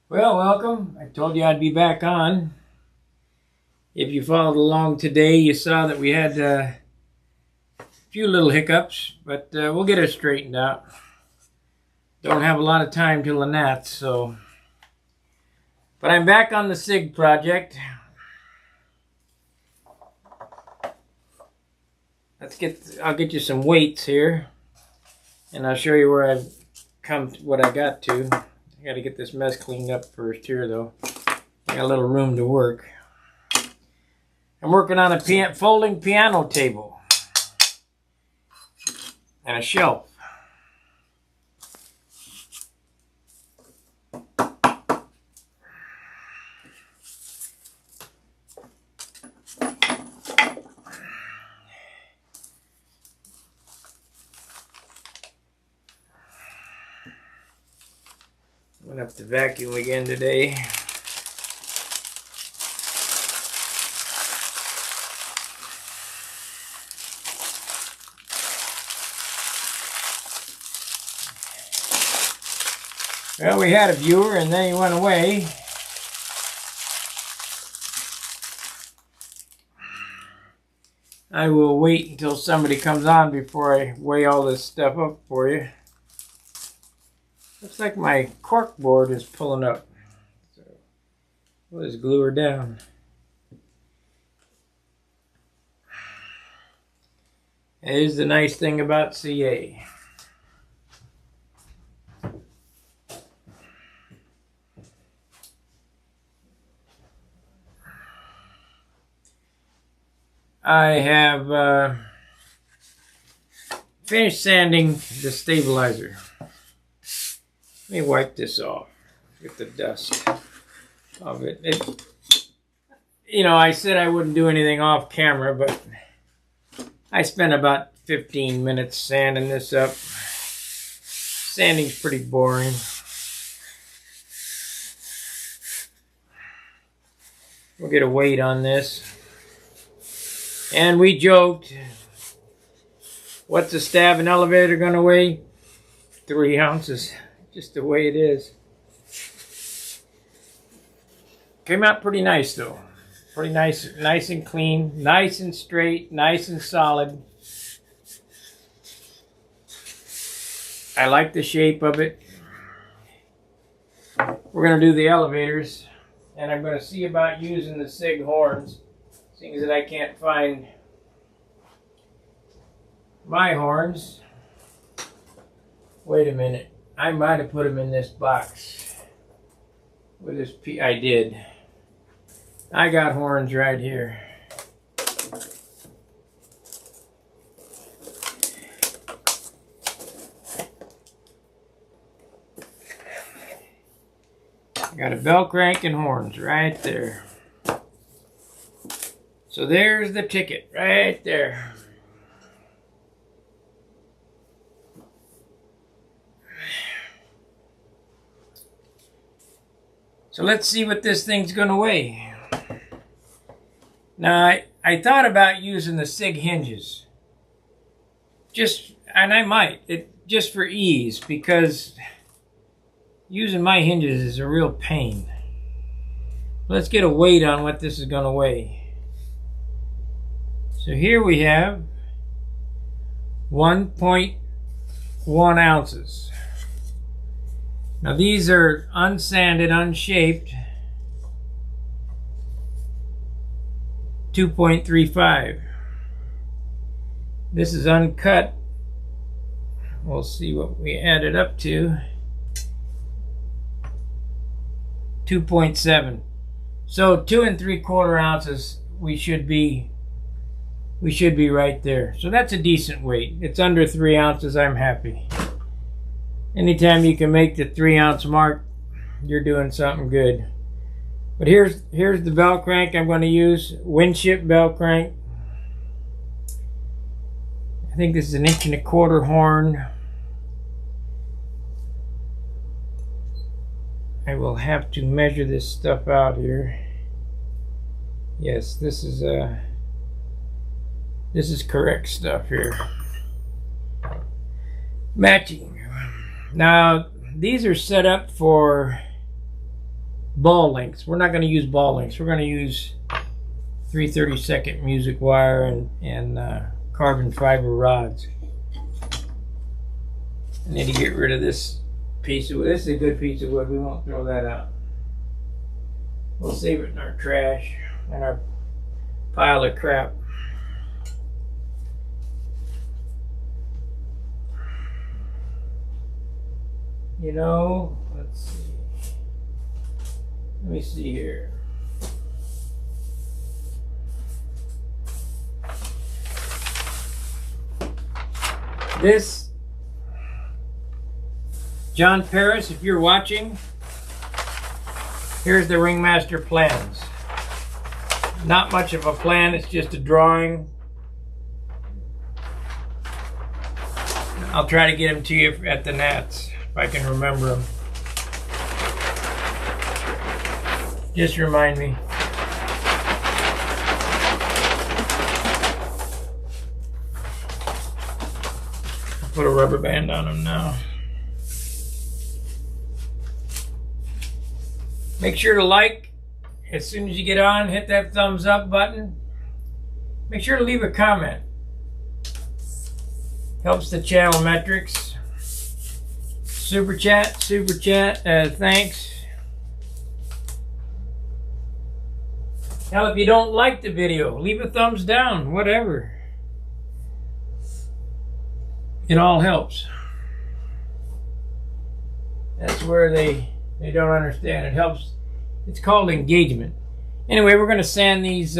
Well, welcome. I told you I'd be back on. If you followed along today, you saw that we had a few little hiccups, but we'll get it straightened out. Don't have a lot of time till the Nats, so. But I'm back on the Sig project. I'll get you some weights here, and I'll show you where I've come, what I got to. I got to get this mess cleaned up first here, though. I got a little room to work. I'm working on a folding piano table and a shelf. I'm gonna have to vacuum again today. Well, we had a viewer and then he went away. I will wait until somebody comes on before I weigh all this stuff up for you. Looks like my cork board is pulling up. So we'll just glue her down. Here's the nice thing about CA. I have finished sanding the stabilizer. Let me wipe this off. Get the dust of it. I said I wouldn't do anything off camera, but I spent about 15 minutes sanding this up. Sanding's pretty boring. We'll get a weight on this. And we joked, what's a stab and elevator gonna weigh? 3 ounces. Just the way it is. Came out pretty nice though. Pretty nice and clean, nice and straight, nice and solid. I like the shape of it. We're gonna do the elevators, and I'm gonna see about using the Sig horns, seeing that I can't find my horns. Wait a minute. I might have put them in this box with this I did. I got horns right here. I got a bell crank and horns right there. So there's the ticket right there. So let's see what this thing's going to weigh. Now, I thought about using the Sig hinges. And I might, just for ease, because using my hinges is a real pain. Let's get a weight on what this is going to weigh. So here we have 1.1 ounces. Now these are unsanded, unshaped, 2.35. This is uncut. We'll see what we added up to. 2.7. So 2 3/4 ounces. We should be right there. So that's a decent weight. It's under 3 ounces. I'm happy. Anytime you can make the 3 ounce mark, you're doing something good. But here's the bell crank I'm going to use. Winship bell crank. I think this is 1 1/4 horn. I will have to measure this stuff out here. Yes, this is correct stuff here. Matching. Now, these are set up for ball links. We're not going to use ball links. We're going to use 3/32 music wire and carbon fiber rods. I need to get rid of this piece of wood. This is a good piece of wood. We won't throw that out. We'll save it in our trash and our pile of crap. You know, let's see. Let me see here. This, John Paris, if you're watching, here's the Ringmaster plans. Not much of a plan, it's just a drawing. I'll try to get them to you at the Nats, if I can remember them. Just remind me. Put a rubber band on them now. Make sure to like as soon as you get on. Hit that thumbs up button. Make sure to leave a comment. Helps the channel metrics. Super chat. Thanks. Now, if you don't like the video, leave a thumbs down. Whatever. It all helps. That's where they don't understand. It helps. It's called engagement. Anyway, we're going to sand these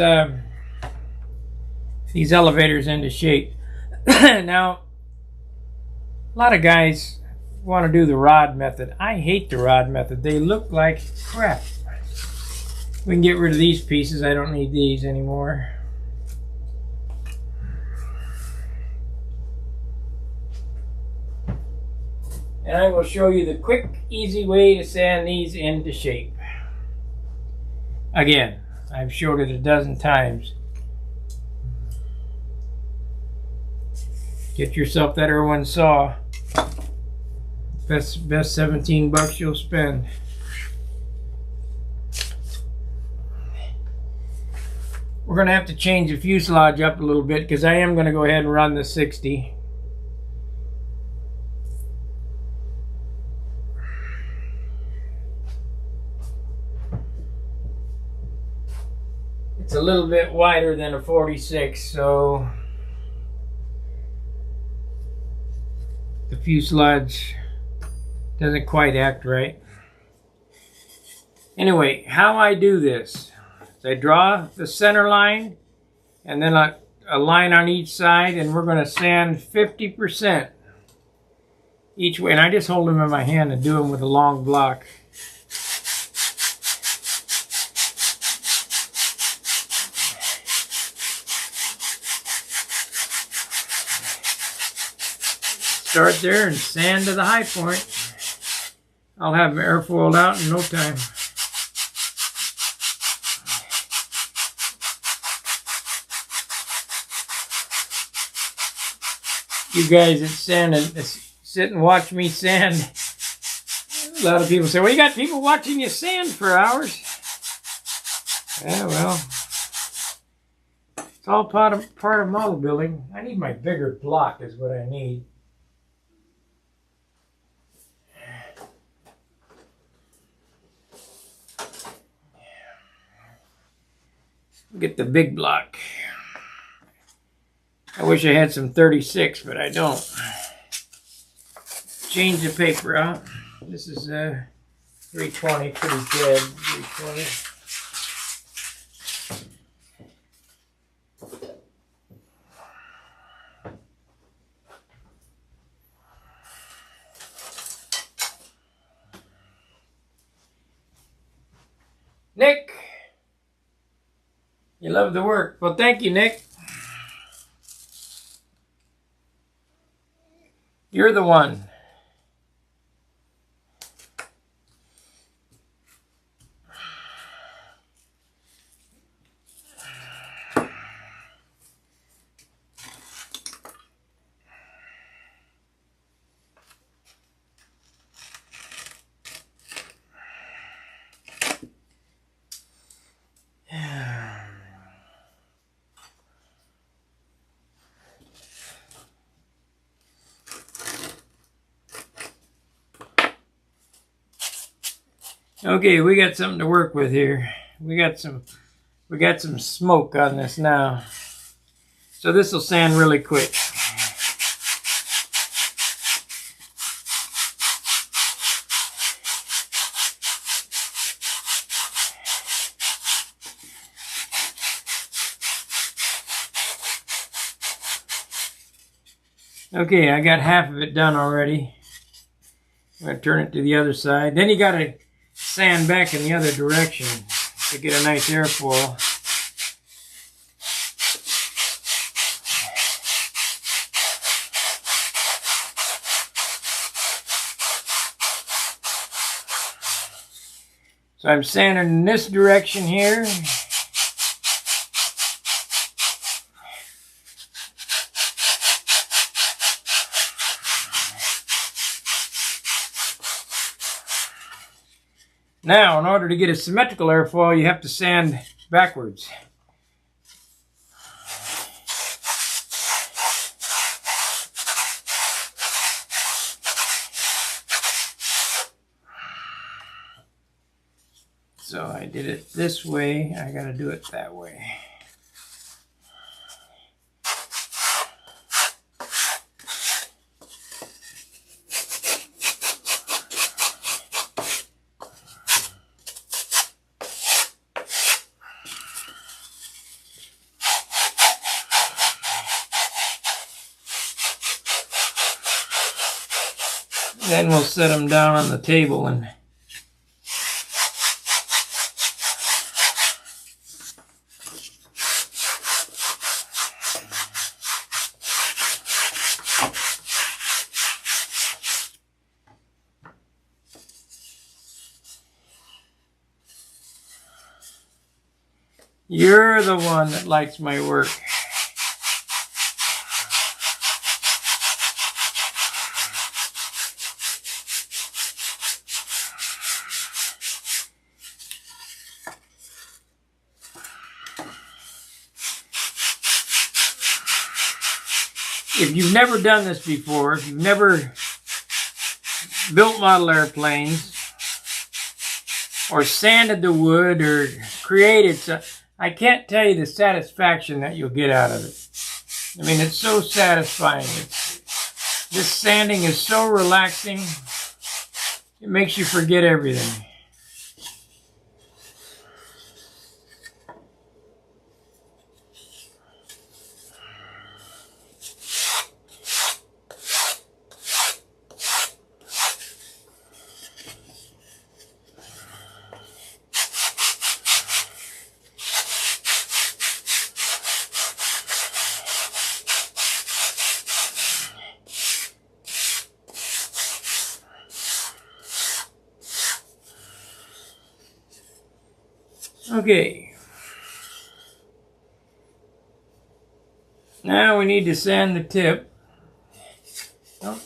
elevators into shape. Now, a lot of guys want to do the rod method. I hate the rod method. They look like crap. We can get rid of these pieces. I don't need these anymore. And I will show you the quick, easy way to sand these into shape. Again, I've showed it a dozen times. Get yourself that Irwin saw. Best $17 you'll spend. We're going to have to change the fuselage up a little bit because I am going to go ahead and run the 60. It's a little bit wider than a 46, so the fuselage doesn't quite act right. Anyway, how I do this is I draw the center line and then a line on each side, and we're going to sand 50% each way. And I just hold them in my hand and do them with a long block. Start there and sand to the high point. I'll have them airfoiled out in no time. You guys that sit and watch me sand. A lot of people say, well, you got people watching you sand for hours. Yeah, well, it's all part of model building. I need my bigger block is what I need. Get the big block. I wish I had some 36, but I don't. Change the paper out. This is 320, pretty good. 320. Nick! You love the work. Well, thank you, Nick. You're the one. Okay, we got something to work with here. We got some smoke on this now. So this will sand really quick. Okay, I got half of it done already. I'm going to turn it to the other side. Then you got to sand back in the other direction to get a nice airfoil. So I'm sanding in this direction here. Now, in order to get a symmetrical airfoil, you have to sand backwards. So I did it this way, I gotta do it that way. Then we'll set them down on the table and you're the one that likes my work. If you've never done this before, if you've never built model airplanes or sanded the wood or created stuff, I can't tell you the satisfaction that you'll get out of it. I mean, it's so satisfying. This sanding is so relaxing. It makes you forget everything. Okay. Now we need to sand the tip. Oh.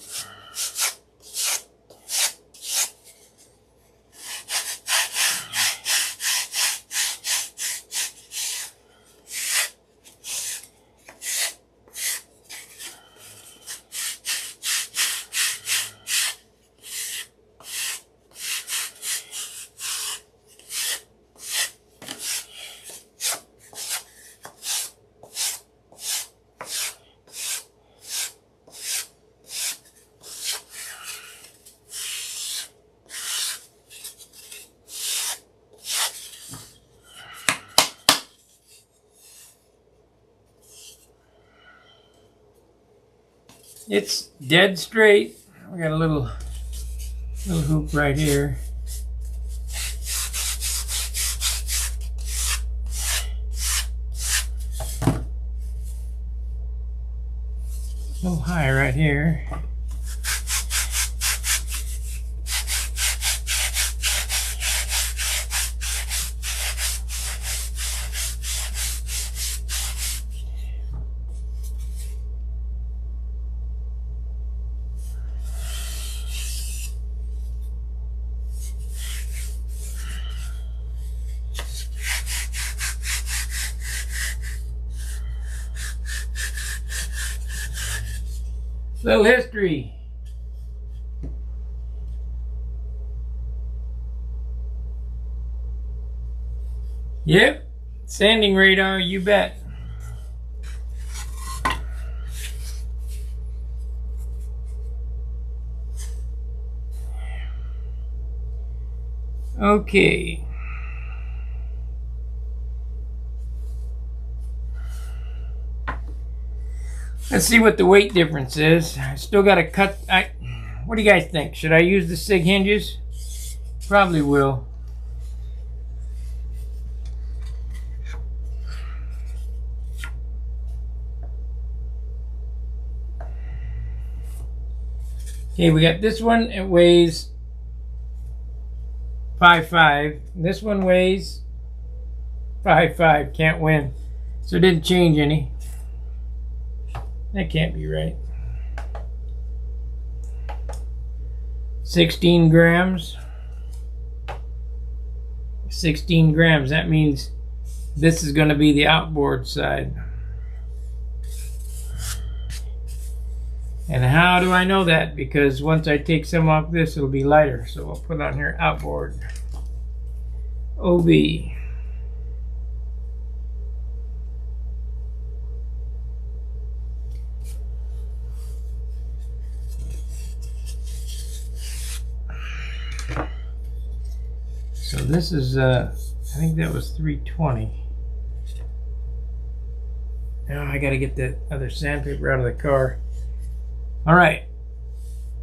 It's dead straight. We got a little hoop right here. A little high right here. Little history. Yep, sanding radar, you bet. Okay. Let's see what the weight difference is. I still got to cut. What do you guys think? Should I use the Sig hinges? Probably will. Okay, we got this one. It weighs 5.5. This one weighs 5.5. Can't win. So it didn't change any. That can't be right. 16 grams. 16 grams. That means this is going to be the outboard side. And how do I know that? Because once I take some off this, it'll be lighter. So I'll put on here outboard. OB. So this is, I think that was 320. Now I got to get that other sandpaper out of the car. All right,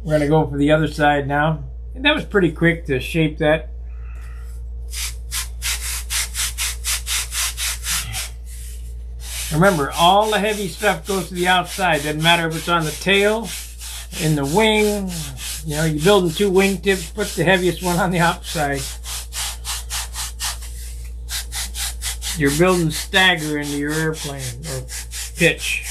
we're going to go for the other side now. And that was pretty quick to shape that. Remember, all the heavy stuff goes to the outside. Doesn't matter if it's on the tail, in the wing. You know, you're building two wing tips, put the heaviest one on the outside. You're building stagger into your airplane, or pitch.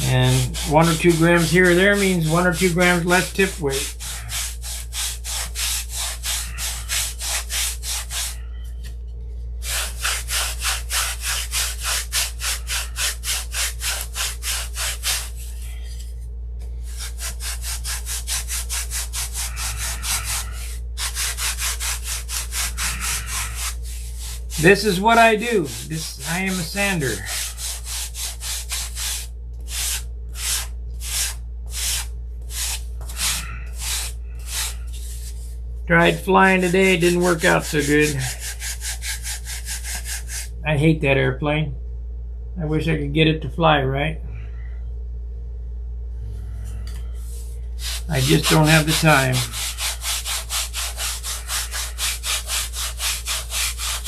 And 1 or 2 grams here or there means 1 or 2 grams less tip weight. This is what I do. I am a sander. Tried flying today, didn't work out so good. I hate that airplane. I wish I could get it to fly right. I just don't have the time.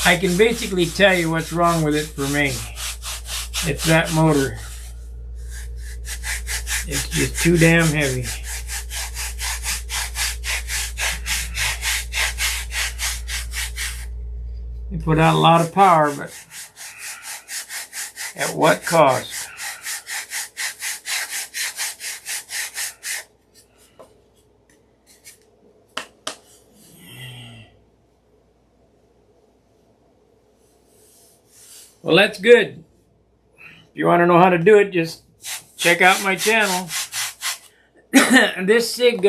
I can basically tell you what's wrong with it for me. It's that motor. It's just too damn heavy. They put out a lot of power, but at what cost? Well, that's good. If you want to know how to do it, just check out my channel. And this Sig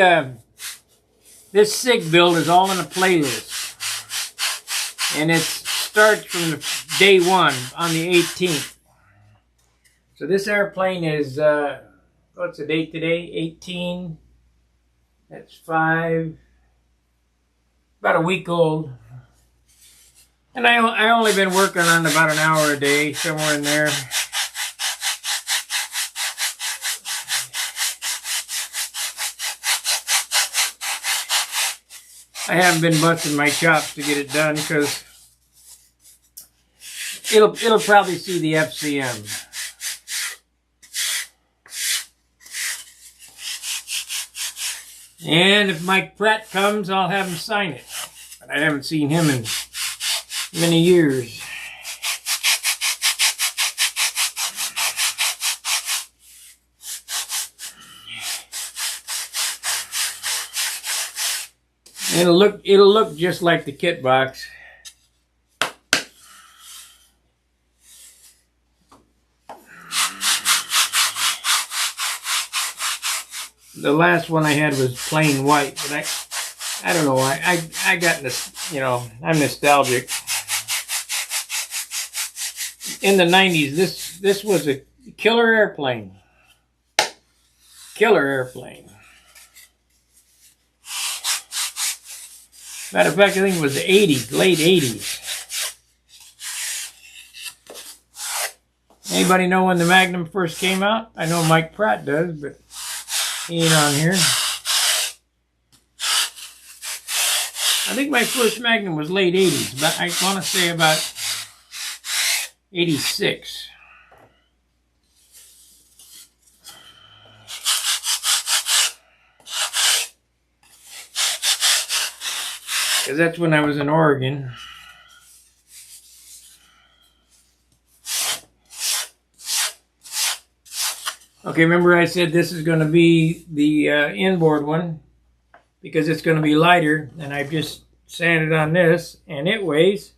build is all in a playlist. And it starts from the day one on the 18th. So this airplane is, what's the date today? 18. That's 5. About a week old. And I only been working on about an hour a day, somewhere in there. I haven't been busting my chops to get it done because it'll probably see the FCM. And if Mike Pratt comes, I'll have him sign it. But I haven't seen him in many years. It'll look just like the kit box. The last one I had was plain white, but I don't know why. I got this, you know, I'm nostalgic. In the 90s, this was a killer airplane. Killer airplane. Matter of fact, I think it was the 80s, late 80s. Anybody know when the Magnum first came out? I know Mike Pratt does, but he ain't on here. I think my first Magnum was late 80s, but I want to say about 86. Because that's when I was in Oregon. Okay, remember I said this is going to be the inboard one because it's going to be lighter, and I've just sanded on this, and it weighs,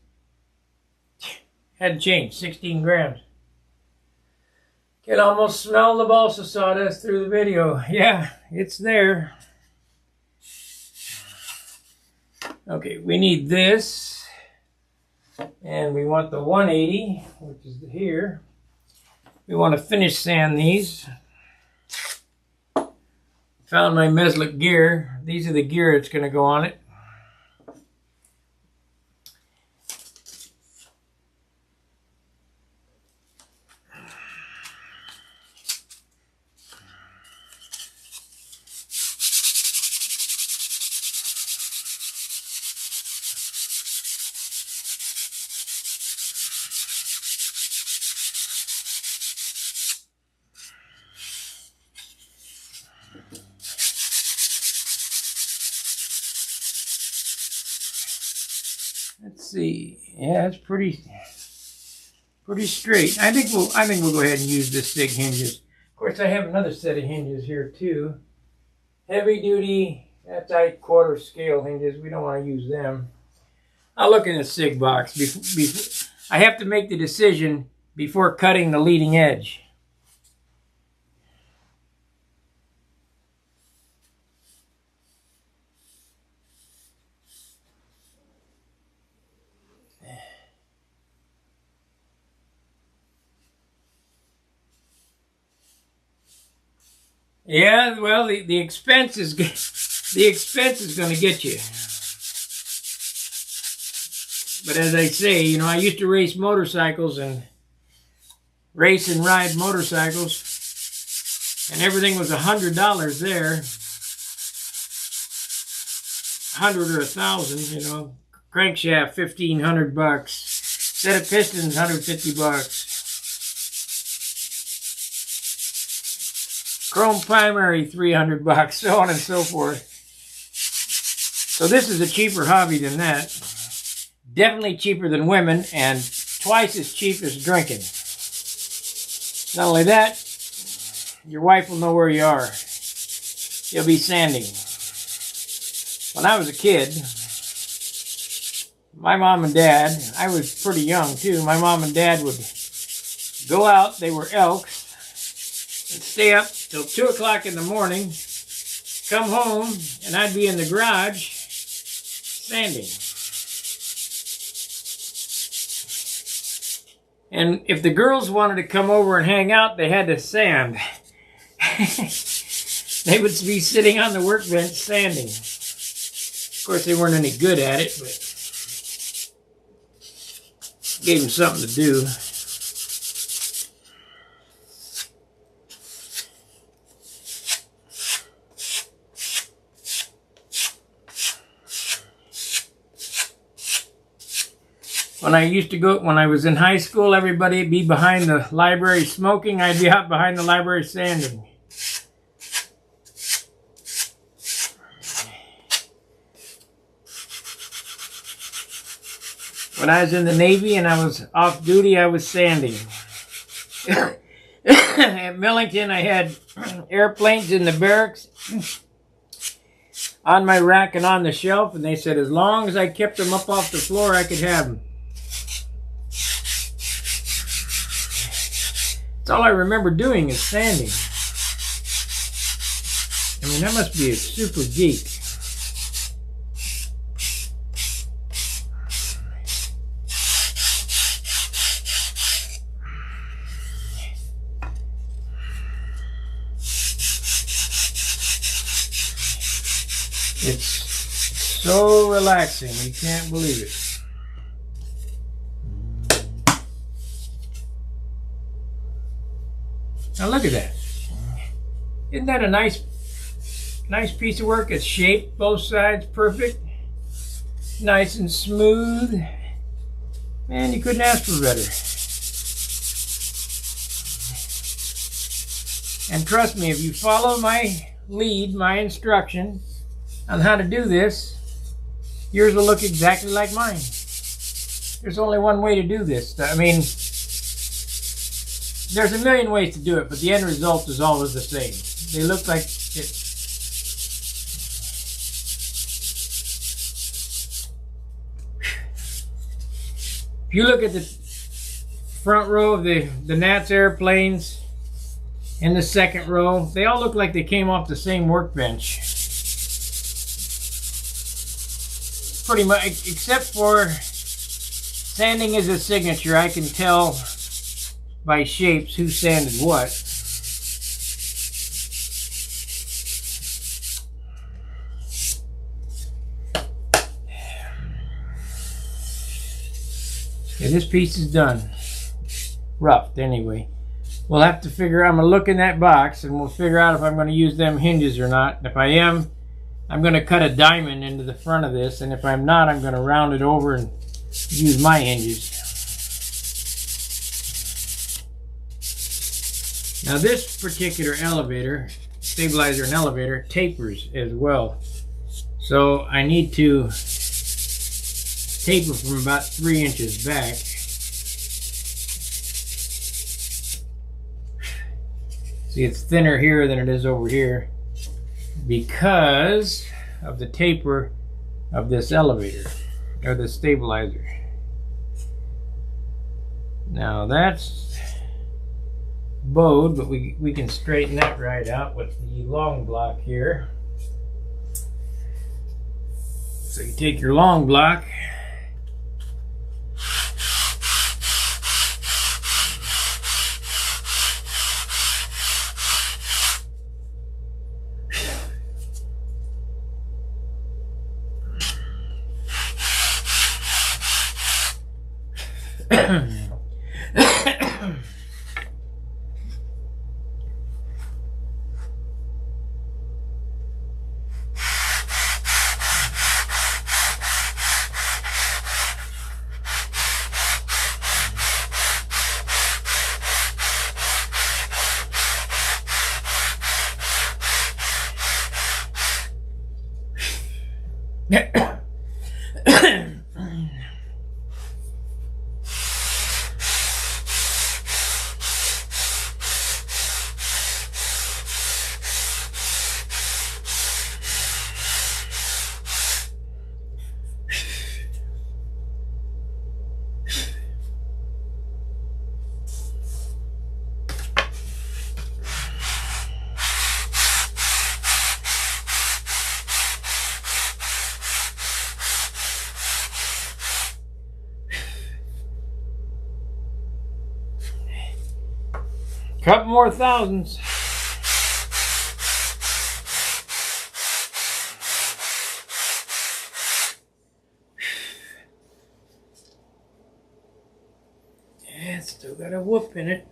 hadn't changed, 16 grams. Can almost smell the balsa sawdust through the video. Yeah, it's there. Okay, we need this, and we want the 180, which is here. We want to finish sand these. Found my Meslick gear. These are the gear that's going to go on it. Let's see. Yeah, it's pretty straight. I think we'll go ahead and use the Sig hinges. Of course, I have another set of hinges here too. Heavy duty, that's 1/4 scale hinges. We don't want to use them. I'll look in the Sig box. Before I have to make the decision before cutting the leading edge. Yeah, well, the expense is going to get you. But as I say, you know, I used to race motorcycles and race and ride motorcycles, and everything was $100 there, 100 or 1,000, you know. Crankshaft, $1,500. Set of pistons, $150. Chrome primary, $300, so on and so forth. So this is a cheaper hobby than that. Definitely cheaper than women, and twice as cheap as drinking. Not only that, your wife will know where you are. You'll be sanding. When I was a kid, my mom and dad, I was pretty young too, my mom and dad would go out, they were elks, and stay up till 2 o'clock in the morning, come home, and I'd be in the garage sanding. And if the girls wanted to come over and hang out, they had to sand. They would be sitting on the workbench sanding. Of course, they weren't any good at it, but gave them something to do. When I was in high school, everybody would be behind the library smoking. I'd be out behind the library sanding. When I was in the Navy and I was off duty, I was sanding. At Millington, I had airplanes in the barracks on my rack and on the shelf, and they said as long as I kept them up off the floor, I could have them. That's all I remember doing is sanding. I mean, that must be a super geek. so relaxing. You can't believe it. Now look at that. Isn't that a nice piece of work? It's shaped both sides perfect. Nice and smooth. Man, you couldn't ask for better. And trust me, if you follow my lead, my instruction on how to do this, yours will look exactly like mine. There's only one way to do this. I mean, there's a million ways to do it, but the end result is always the same. They look like it. If you look at the front row of the Nats airplanes and the second row, they all look like they came off the same workbench. Pretty much, except for sanding is a signature. I can tell by shapes who sanded what. Yeah, this piece is done. Roughed anyway. We'll have to figure, I'm going to look in that box and we'll figure out if I'm going to use them hinges or not. If I am, I'm going to cut a diamond into the front of this, and if I'm not, I'm going to round it over and use my hinges. Now this particular elevator, stabilizer and elevator, tapers as well. So I need to taper from about 3 inches back. See, it's thinner here than it is over here because of the taper of this elevator, or the stabilizer. Now that's bowed, but we can straighten that right out with the long block here. So you take your long block, couple more thousands. Yeah, it's still got a whoop in it.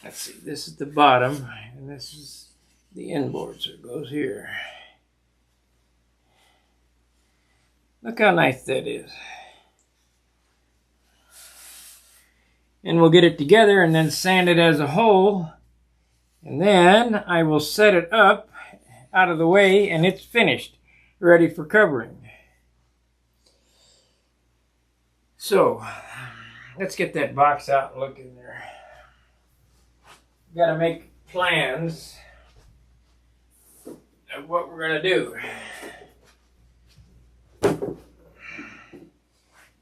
Let's see, this is the bottom, and this is the inboard, so it goes here. Look how nice that is. And we'll get it together and then sand it as a whole, and then I will set it up out of the way, and it's finished, ready for covering. So, let's get that box out and look in there. Got to make plans of what we're going to do.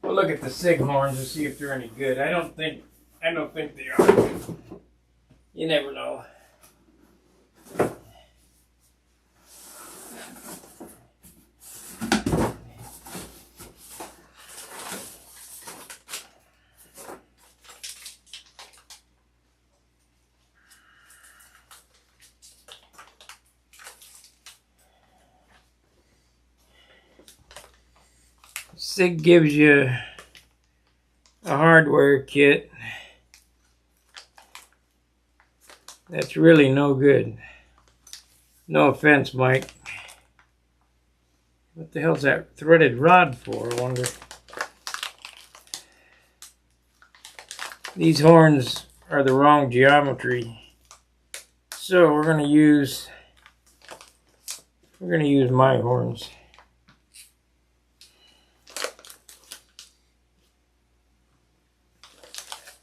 We'll look at the Sig horns and see if they're any good. I don't think I don't think they are. You never know. Sig gives you a hardware kit that's really no good. No offense, Mike. What the hell's that threaded rod for, I wonder? These horns are the wrong geometry. So we're gonna use my horns.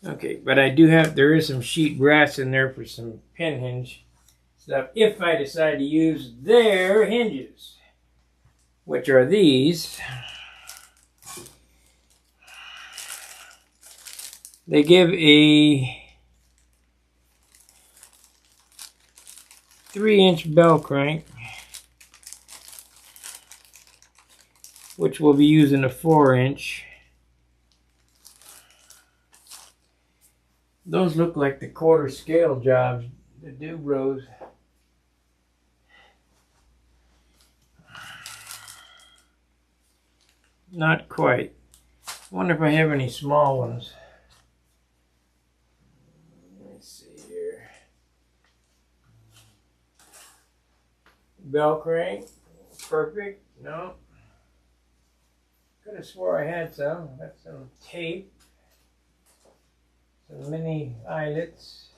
Okay, but there is some sheet brass in there for some pin hinge stuff if I decide to use their hinges, which are these. They give a 3-inch bell crank, which we'll be using a 4-inch. Those look like the quarter scale jobs, the Dubros. Not quite. I wonder if I have any small ones. Let me see here. Bell crank, perfect. No. Could have swore I had some. That's some tape. Some mini eyelets.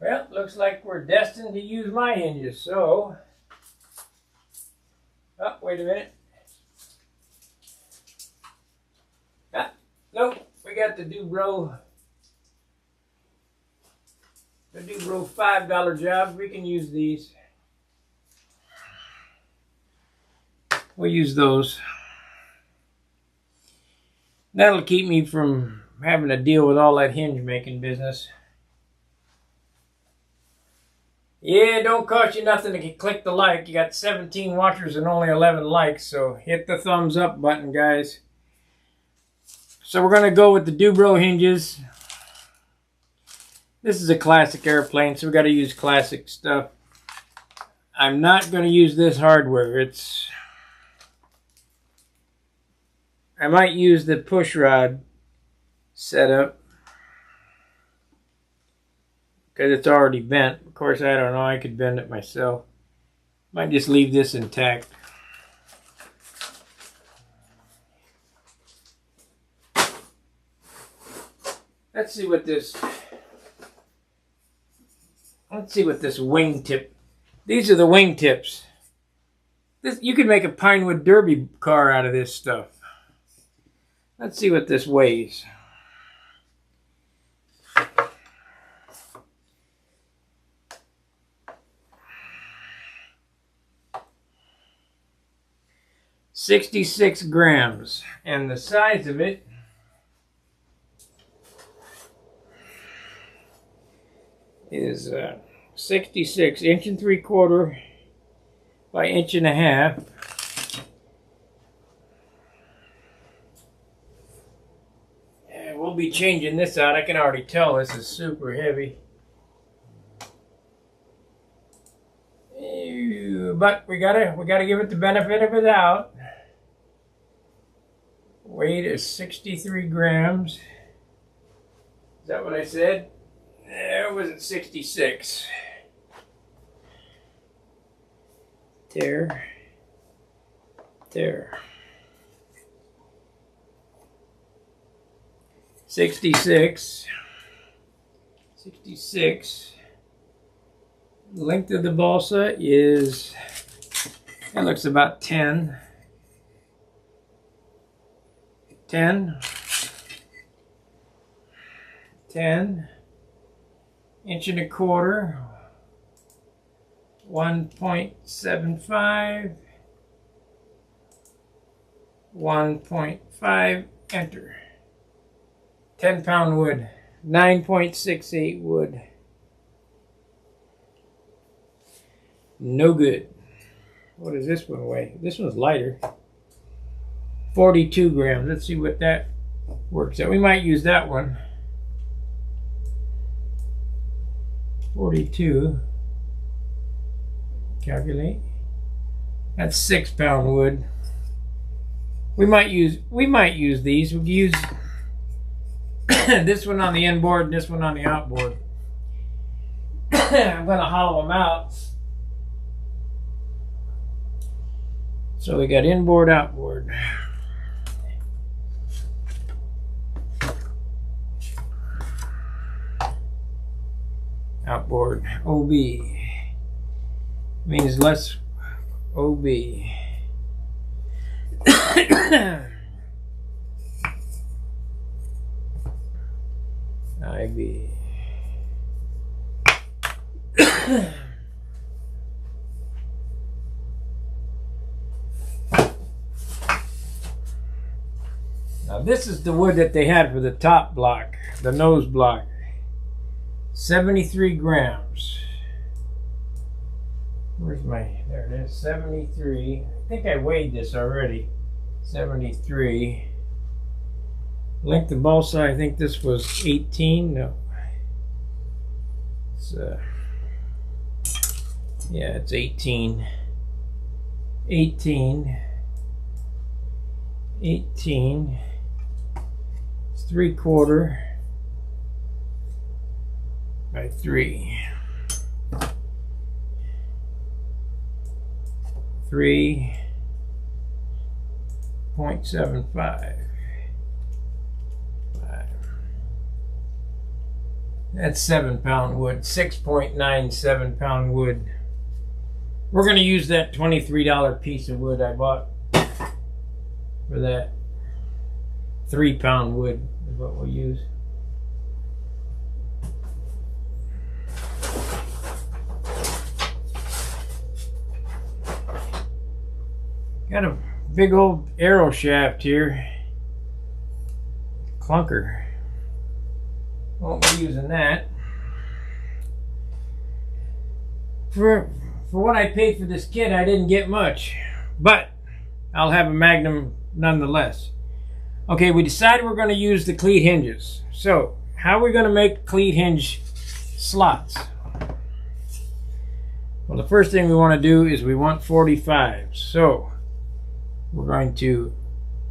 Well, looks like we're destined to use my hinges, so... Oh, wait a minute. Ah, nope, we got the Dubro. The Dubro $5 jobs. We can use these. We'll use those. That'll keep me from having to deal with all that hinge making business. Yeah, it don't cost you nothing to click the like. You got 17 watchers and only 11 likes, so hit the thumbs up button, guys. So we're going to go with the Dubro hinges. This is a classic airplane, so we got to use classic stuff. I'm not going to use this hardware. I might use the push rod setup because it's already bent. Of course, I don't know. I could bend it myself. Might just leave this intact. Let's see what this wingtip. These are the wingtips. You could make a Pinewood Derby car out of this stuff. Let's see what this weighs. $66 grams, and the size of it is 66 inch and 3/4 by 1.5 inches. And we'll be changing this out. I can already tell this is super heavy. But we gotta give it the benefit of the doubt. Weight is 63 grams. Is that what I said? It wasn't 66. There. 66. Length of the balsa is, it looks about 10. 10. 1.25 inches. 1.75. 1.5, enter. 10-pound wood. 9.68 wood. No good. What does this one weigh? This one's lighter. 42 grams. Let's see what that works out. We might use that one. 42. Calculate. That's 6-pound wood. We might use these. We'll use this one on the inboard and this one on the outboard. I'm gonna hollow them out. So we got inboard, outboard. Outboard, OB. Means less OB. IB. Now this is the wood that they had for the top block, the nose block. 73 grams. Where's my, there it is, 73. I think I weighed this already. 73. Length of balsa, I think this was 18. No. It's, yeah, it's 18. 18. 18. It's 3/4 by 3. 3.75. That's 7-pound wood. 6.97 pound wood. We're going to use that $23 piece of wood I bought for that 3-pound wood is what we'll use. Got a big old arrow shaft here. Clunker. Won't be using that. For what I paid for this kit, I didn't get much, but I'll have a Magnum nonetheless. Okay, we decided we're going to use the cleat hinges. So, how are we going to make cleat hinge slots? Well, the first thing we want to do is we want 45s. So, we're going to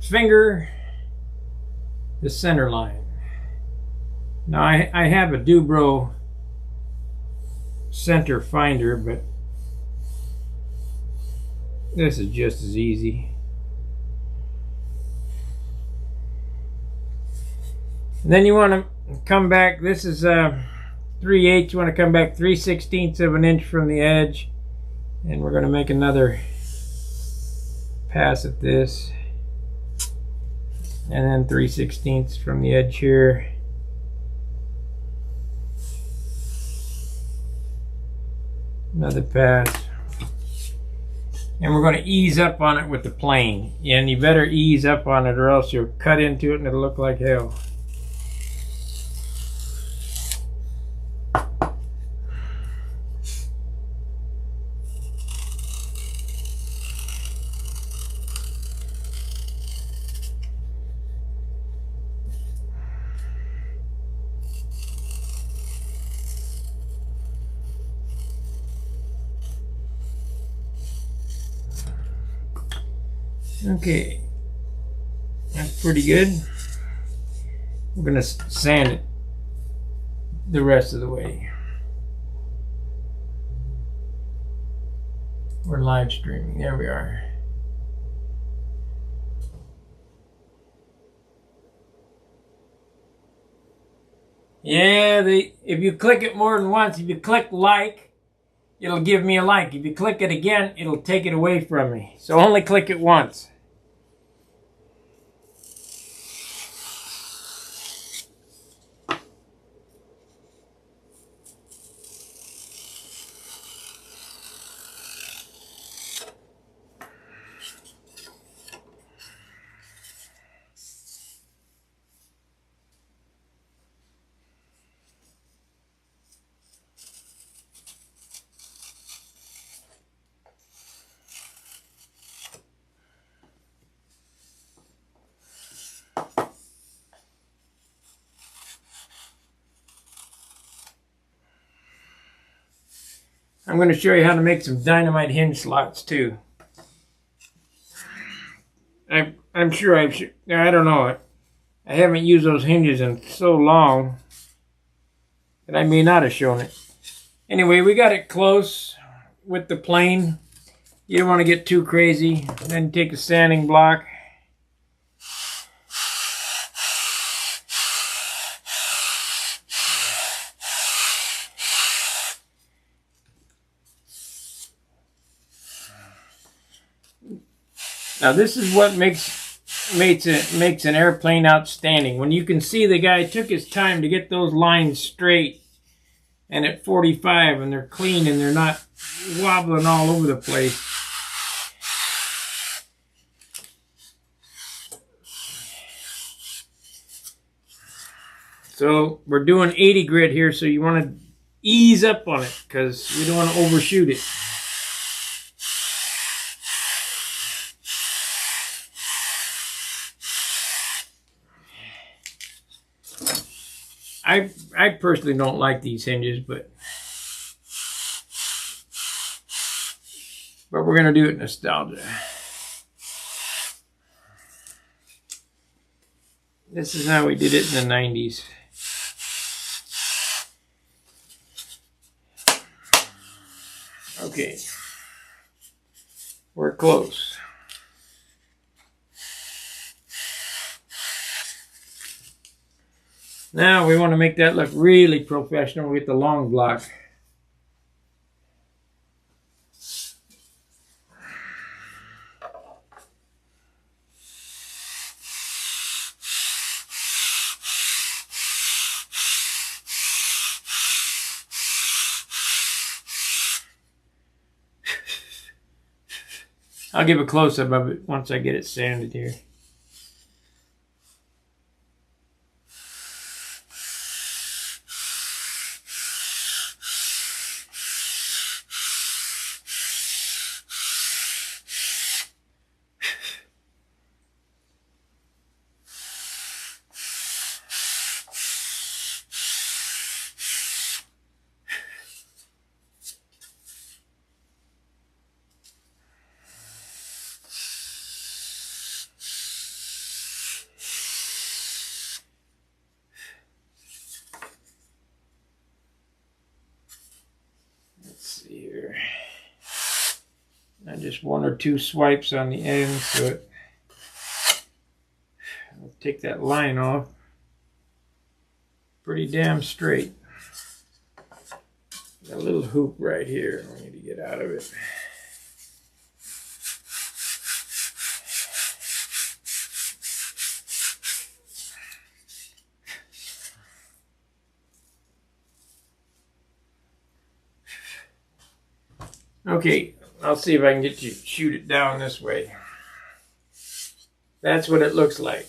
finger the center line. Now I have a Dubro center finder, but this is just as easy. And then you want to come back, this is 3/8, you want to come back 3/16 of an inch from the edge, and we're going to make another pass at this, and then 3/16 from the edge here. Another pass. And we're going to ease up on it with the plane. And you better ease up on it or else you'll cut into it and it'll look like hell. Okay, that's pretty good. We're going to sand it the rest of the way. We're live streaming. There we are. Yeah, if you click it more than once, if you click like, it'll give me a like. If you click it again, it'll take it away from me. So only click it once. I'm going to show you how to make some dynamite hinge slots too. I'm sure I don't know. I haven't used those hinges in so long that I may not have shown it. Anyway, we got it close with the plane. You don't want to get too crazy. Then take a sanding block. Now this is what makes an airplane outstanding. When you can see the guy took his time to get those lines straight and at 45 and they're clean and they're not wobbling all over the place. So we're doing 80 grit here, so you want to ease up on it because you don't want to overshoot it. I personally don't like these hinges, but we're going to do it nostalgia. This is how we did it in the 90s. Okay, we're close. Now we want to make that look really professional with the long block. I'll give a close-up of it once I get it sanded here. Here, and just one or two swipes on the end, so I'll take that line off pretty damn straight. Got a little hoop right here. I need to get out of it. Okay, I'll see if I can get you to shoot it down this way. That's what it looks like.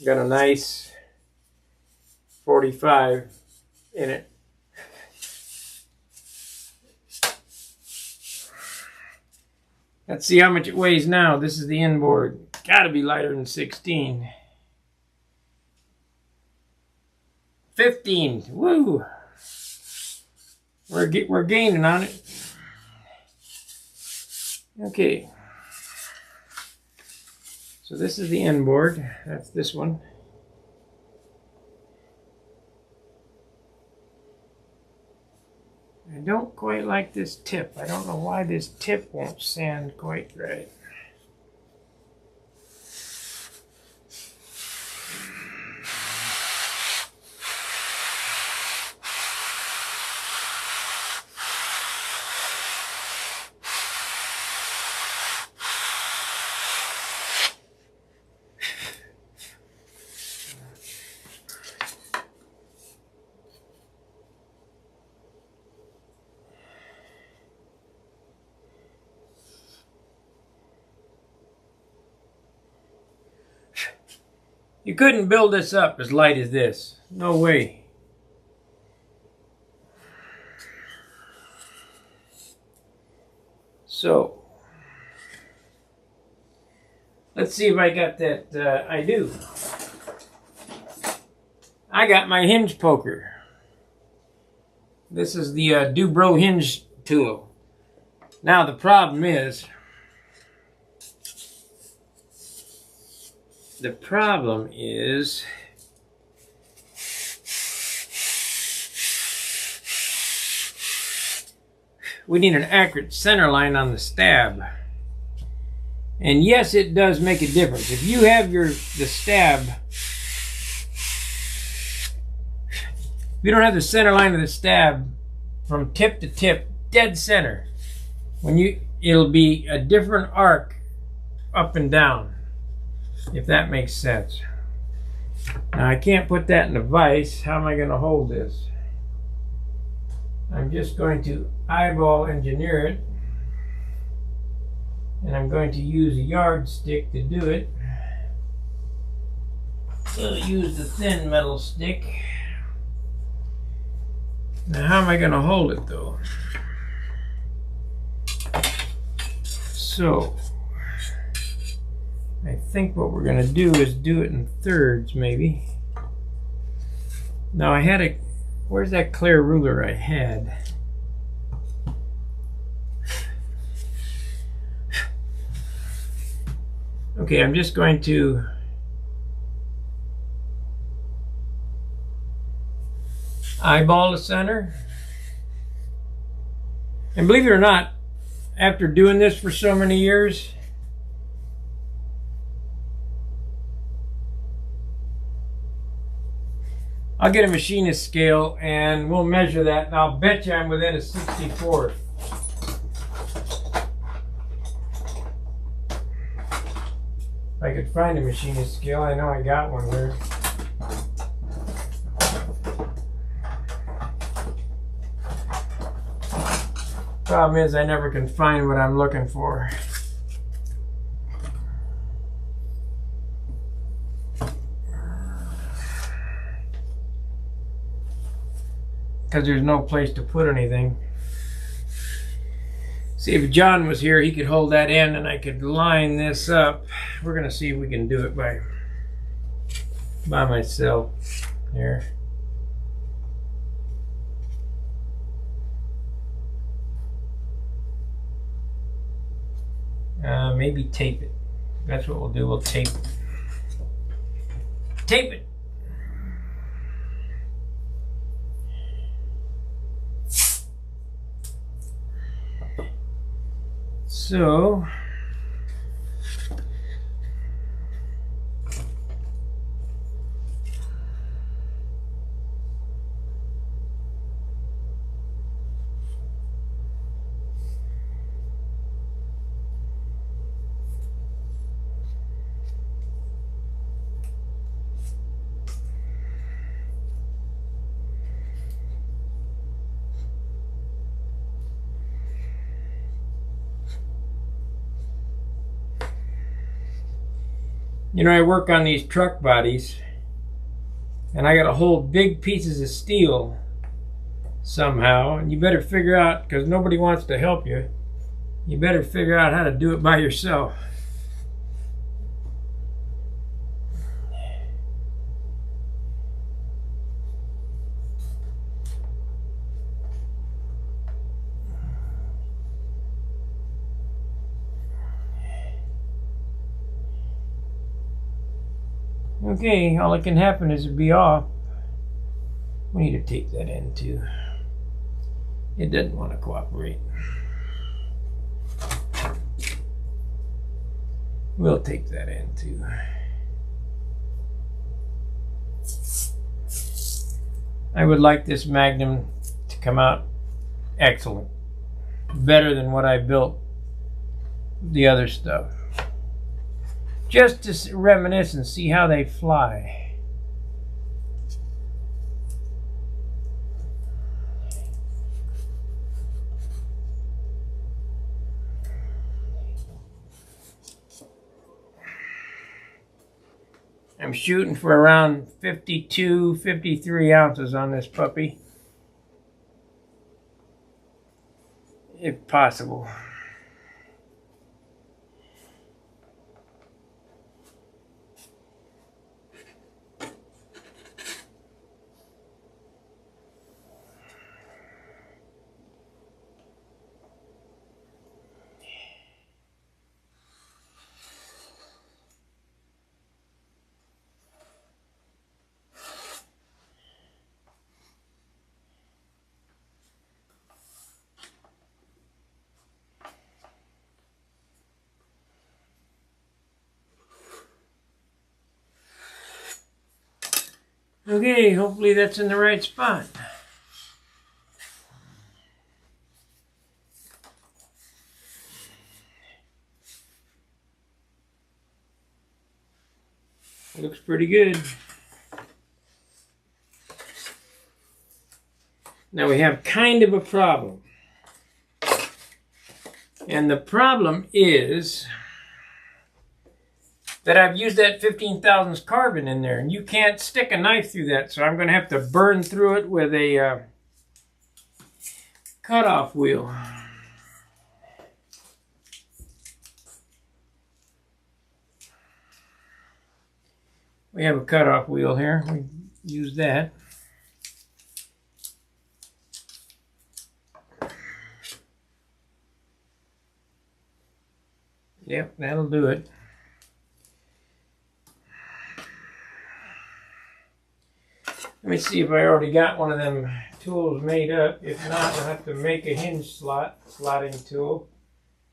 Got a nice 45 in it. Let's see how much it weighs now. This is the inboard. Gotta be lighter than 16. 15. Woo! We're gaining on it. Okay. So this is the inboard. That's this one. I don't quite like this tip. I don't know why this tip won't sand quite right. You couldn't build this up as light as this. No way. So let's see if I got that. I do. I got my hinge poker. This is the Dubro hinge tool. Now the problem is, we need an accurate center line on the stab. And yes, it does make a difference. If you have the stab, if you don't have the center line of the stab from tip to tip, dead center, it'll be a different arc up and down, if that makes sense. Now I can't put that in a vise. How am I going to hold this? I'm just going to eyeball engineer it, and I'm going to use a yardstick to do it. I'll use the thin metal stick. Now how am I going to hold it though? So I think what we're going to do is do it in thirds maybe. Now where's that clear ruler I had? Okay, I'm just going to eyeball the center. And believe it or not, after doing this for so many years, I'll get a machinist scale and we'll measure that, and I'll bet you I'm within a 64th. If I could find a machinist scale, I know I got one here. Problem is, I never can find what I'm looking for. Because there's no place to put anything. See, if John was here, he could hold that in and I could line this up. We're going to see if we can do it by myself here. Maybe tape it. That's what we'll do. We'll tape it. Tape it. So I work on these truck bodies, and I got to hold big pieces of steel somehow, and you better figure out, because nobody wants to help you, you better figure out how to do it by yourself. Okay, all that can happen is it'd be off. We need to take that in too. It doesn't want to cooperate. We'll take that in too. I would like this Magnum to come out excellent. Better than what I built the other stuff. Just to reminisce and see how they fly. I'm shooting for around 52, 53 ounces on this puppy, if possible. Okay, hopefully that's in the right spot. Looks pretty good. Now we have kind of a problem. And the problem is that I've used that 15 thousandths carbon in there, and you can't stick a knife through that, so I'm going to have to burn through it with a cutoff wheel. We have a cutoff wheel here. We use that. Yep, that'll do it. Let me see if I already got one of them tools made up. If not, I'll have to make a hinge slotting tool.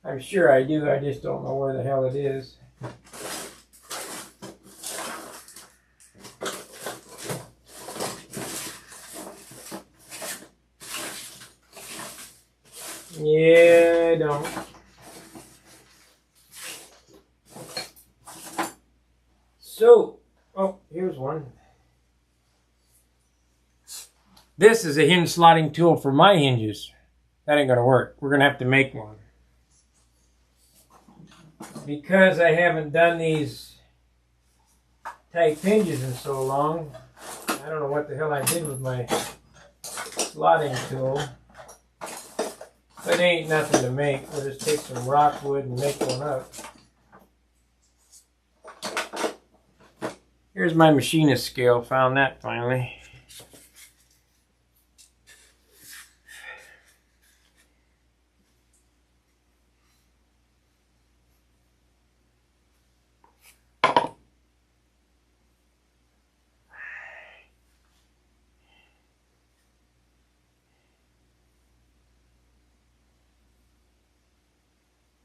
I'm sure I do, I just don't know where the hell it is. Yeah, I don't. So, oh, here's one. This is a hinge slotting tool for my hinges. That ain't gonna work. We're gonna have to make one. Because I haven't done these type hinges in so long, I don't know what the hell I did with my slotting tool. But it ain't nothing to make. We'll just take some rock wood and make one up. Here's my machinist scale. Found that finally.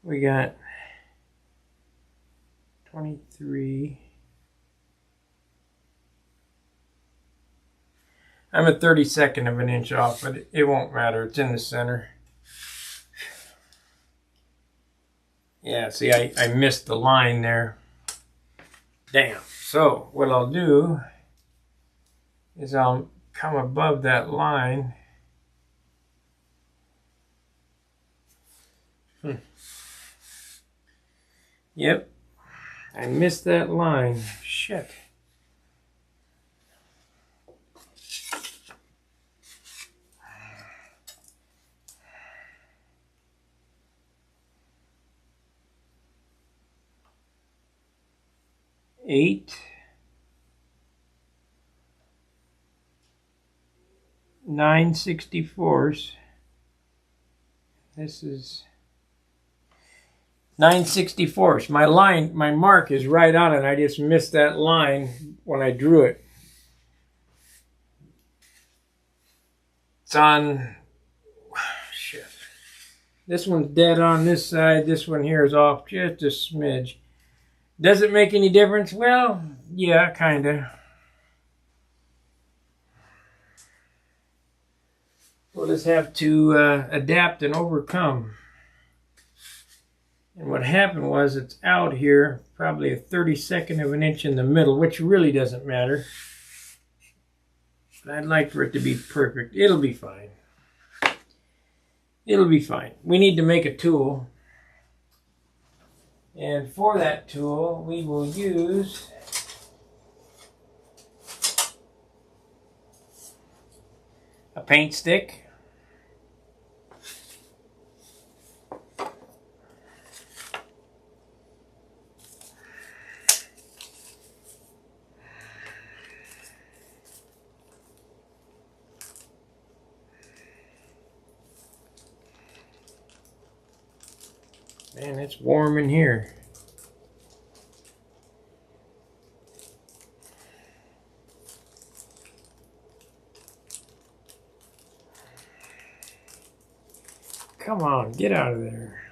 We got 23. I'm a 32nd of an inch off, but it won't matter. It's in the center. Yeah, see, I missed the line there. Damn. So what I'll do is I'll come above that line. Yep, I missed that line. Shit. Eight. 9/64. This is 9/64. My line, my mark is right on it. I just missed that line when I drew it. It's on, shit. This one's dead on this side. This one here is off just a smidge. Does it make any difference? Well, yeah, kinda. We'll just have to adapt and overcome. And what happened was it's out here, probably a 32nd of an inch in the middle, which really doesn't matter. But I'd like for it to be perfect. It'll be fine. It'll be fine. We need to make a tool. And for that tool, we will use a paint stick. Man, it's warm in here. Come on, get out of there.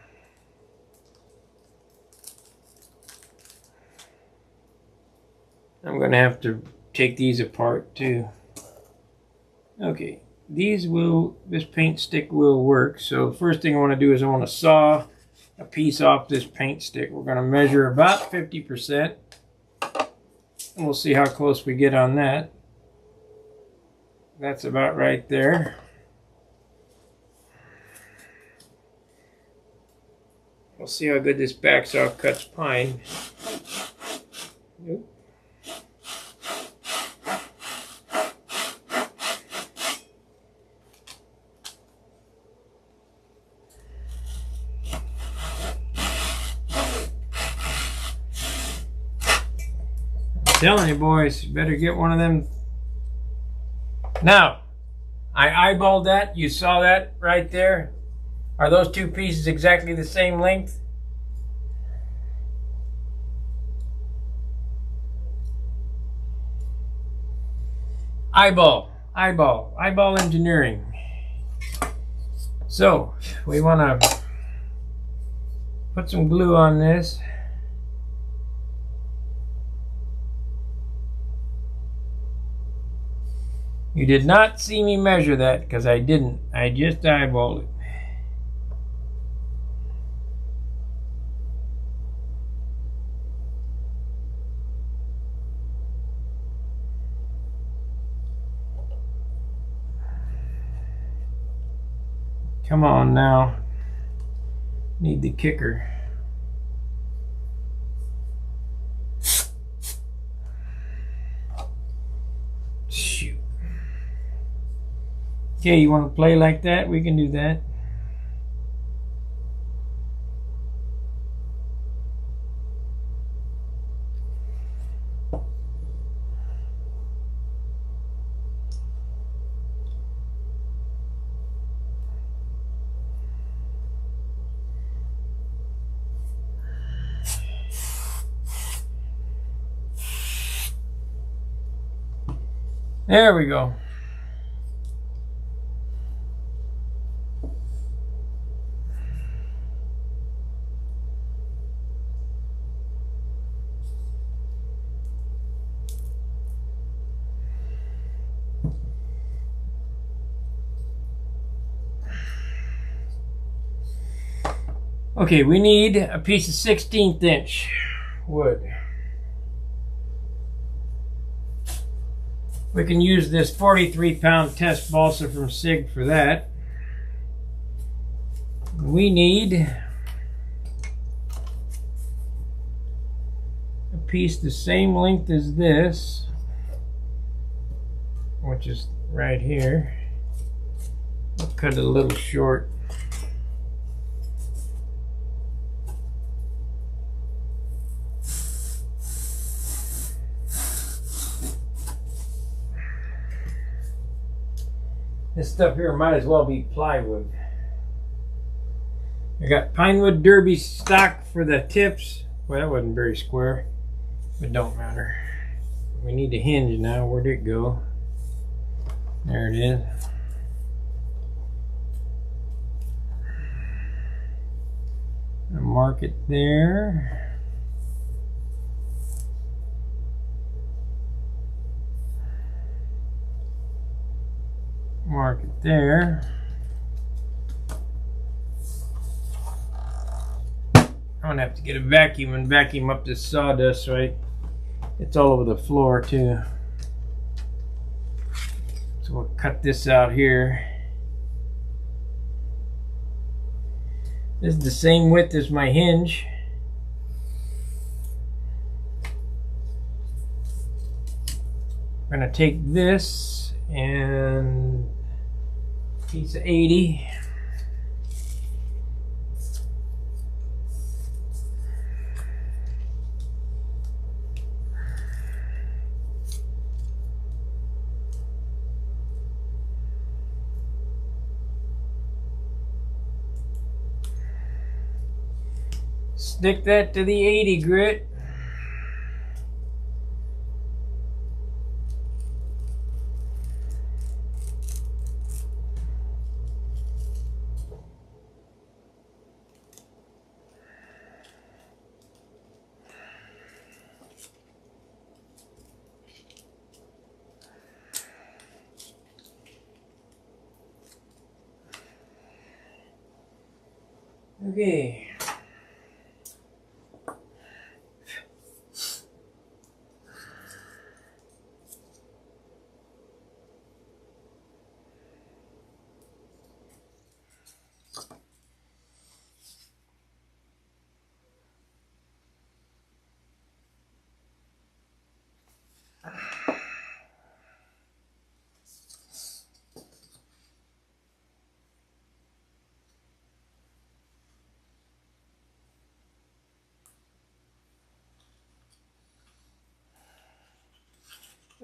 I'm going to have to take these apart too. Okay, this paint stick will work. So the first thing I want to do is I want to saw a piece off this paint stick. We're going to measure about 50%. And we'll see how close we get on that. That's about right there. We'll see how good this backsaw cuts pine. Nope. I'm telling you boys, you better get one of them. Now, I eyeballed that. You saw that right there. Are those two pieces exactly the same length? Eyeball engineering. So, we want to put some glue on this. You did not see me measure that because I didn't. I just eyeballed it. Come on now. Need the kicker. Shoot. Okay, you want to play like that? We can do that. There we go. Okay, we need a piece of 16th inch wood. We can use this 43-pound test balsa from Sig for that. We need a piece the same length as this, which is right here. I'll cut it a little short. This stuff here might as well be plywood. I got pinewood derby stock for the tips. Well, that wasn't very square, but don't matter. We need a hinge now. Where'd it go? There it is. I'll mark it there. Mark it there. I'm gonna have to get a vacuum and vacuum up this sawdust, right? It's all over the floor too. So we'll cut this out here. This is the same width as my hinge. I'm gonna take this and piece of 80. Stick that to the 80 grit. Okay.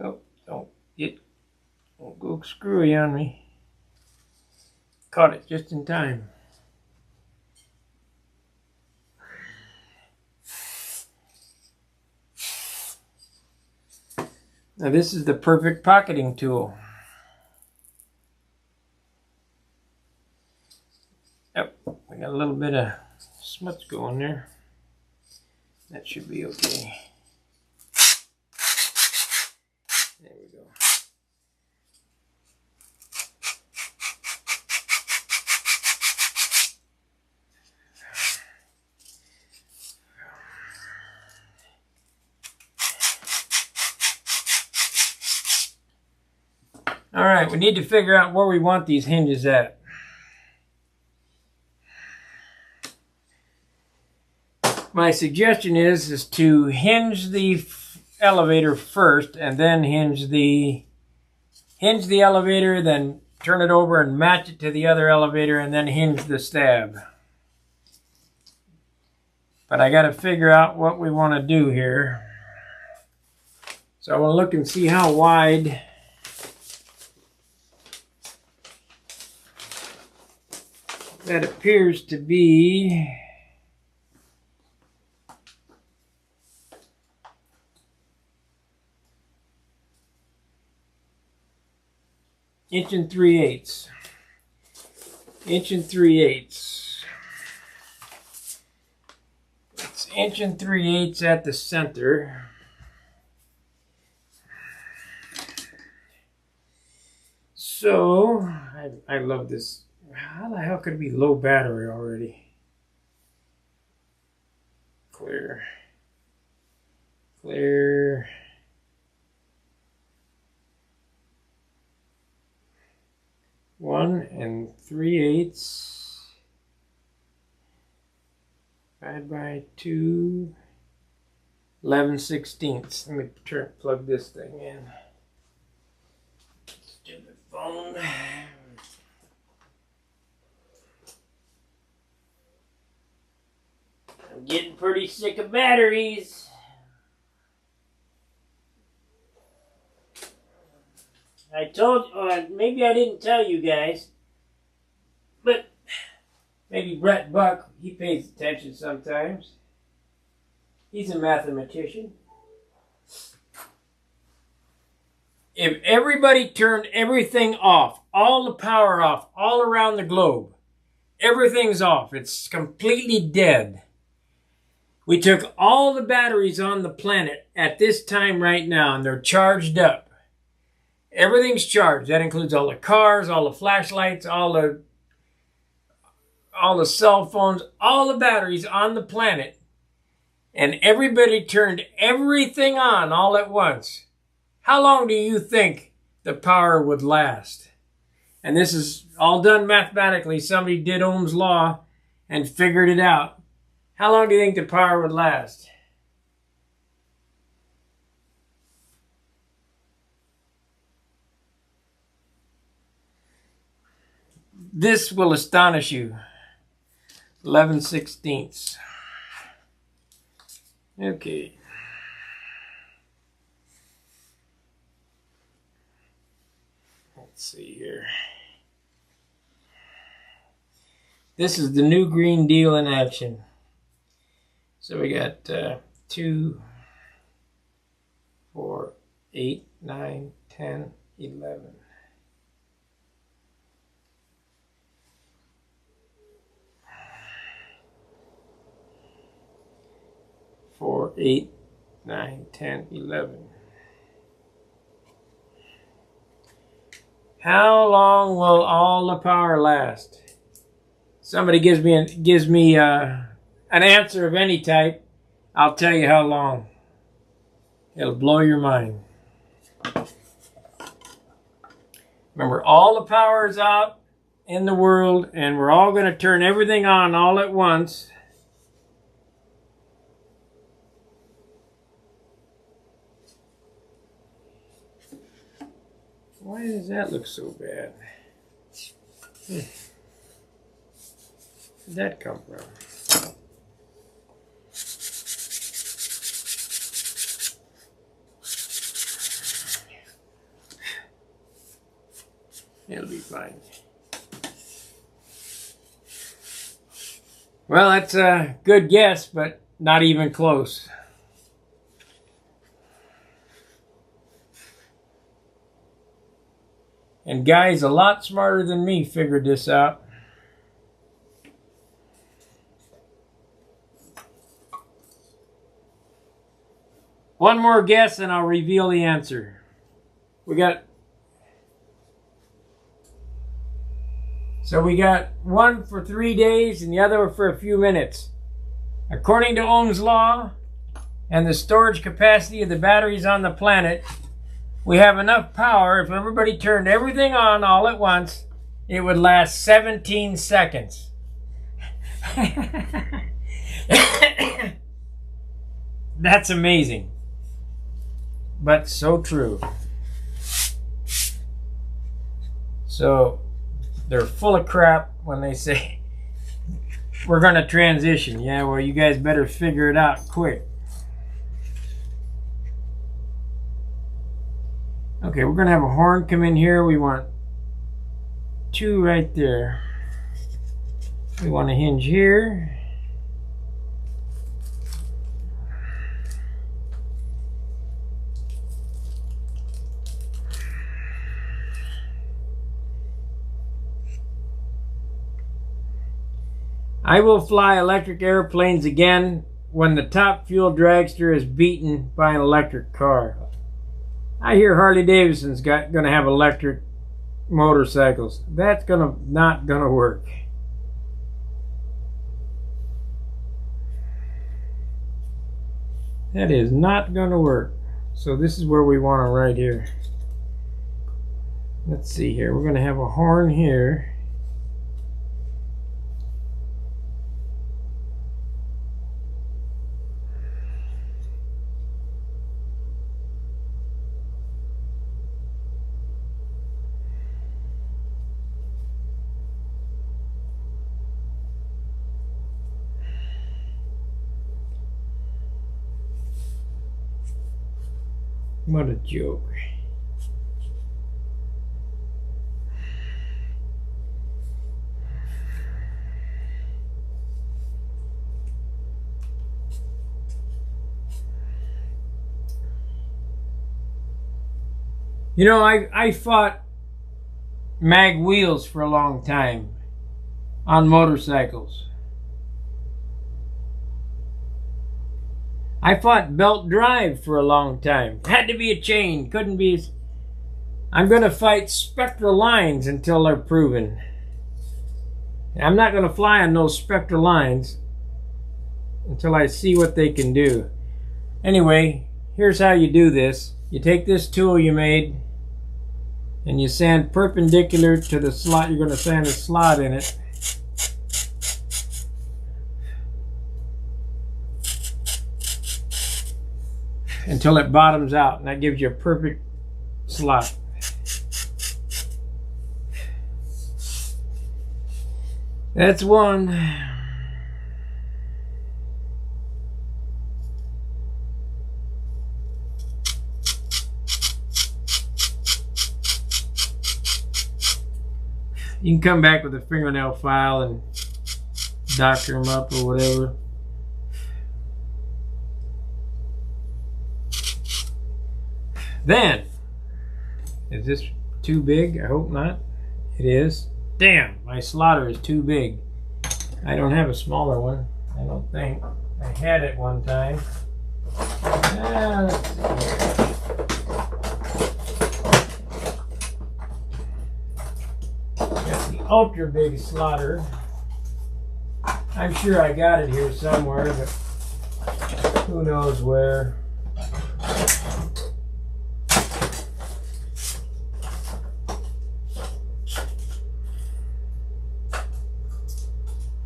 Oh, don't go screwy on me. Caught it just in time. Now this is the perfect pocketing tool. Yep, we got a little bit of smuts going there. That should be okay. There we go. All right, we need to figure out where we want these hinges at. My suggestion is to hinge the elevator first and then hinge the elevator, then turn it over and match it to the other elevator and then hinge the stab. But I got to figure out what we want to do here. So I want to look and see how wide that appears to be. Inch and 3/8. Inch and 3/8. It's inch and 3/8 at the center. So I love this. How the hell could it be low battery already? Clear. Clear. One and 3/8 divided by 2, 11/16. Let me plug this thing in. Stupid phone. I'm getting pretty sick of batteries. I told you, maybe I didn't tell you guys, but maybe Brett Buck, he pays attention sometimes. He's a mathematician. If everybody turned everything off, all the power off, all around the globe, everything's off, it's completely dead. We took all the batteries on the planet at this time right now, and they're charged up. Everything's charged. That includes all the cars, all the flashlights, all the cell phones, all the batteries on the planet. And everybody turned everything on all at once. How long do you think the power would last? And this is all done mathematically. Somebody did Ohm's law and figured it out. How long do you think the power would last? This will astonish you. 11/16. Okay. Let's see here. This is the new Green Deal in action. So we got 2, 4, 8, 9, 10, 11. 4, 8, 9, 10, 11. How long will all the power last? somebody gives me an answer of any type, I'll tell you how long. It'll blow your mind. Remember, all the power is out in the world, and we're all going to turn everything on all at once. Why does that look so bad? Where'd that come from? It'll be fine. Well, that's a good guess, but not even close. And guys a lot smarter than me figured this out. One more guess and I'll reveal the answer. We got one for 3 days and the other for a few minutes. According to Ohm's law and the storage capacity of the batteries on the planet, we have enough power. If everybody turned everything on all at once, it would last 17 seconds. That's amazing, but so true. So they're full of crap when they say we're going to transition. Yeah, well, you guys better figure it out quick. Okay, we're going to have a horn come in here. We want 2 right there. We want a hinge here. I will fly electric airplanes again when the top fuel dragster is beaten by an electric car. I hear Harley Davidson's going to have electric motorcycles. That's not going to work. That is not going to work. So this is where we want them right here. Let's see here. We're going to have a horn here. What a joke. You know, I fought mag wheels for a long time on motorcycles. I fought belt drive for a long time. Had to be a chain. Couldn't be. I'm going to fight spectral lines until they're proven. I'm not going to fly on those spectral lines until I see what they can do. Anyway, here's how you do this. You take this tool you made and you sand perpendicular to the slot. You're going to sand a slot in it. Until it bottoms out, and that gives you a perfect slot. That's one. You can come back with a fingernail file and doctor them up or whatever. Then, is this too big? I hope not. It is. Damn, my slaughter is too big. I don't have a smaller one, I don't think. I had it one time. Let's see here. Got the ultra big slaughter. I'm sure I got it here somewhere, but who knows where.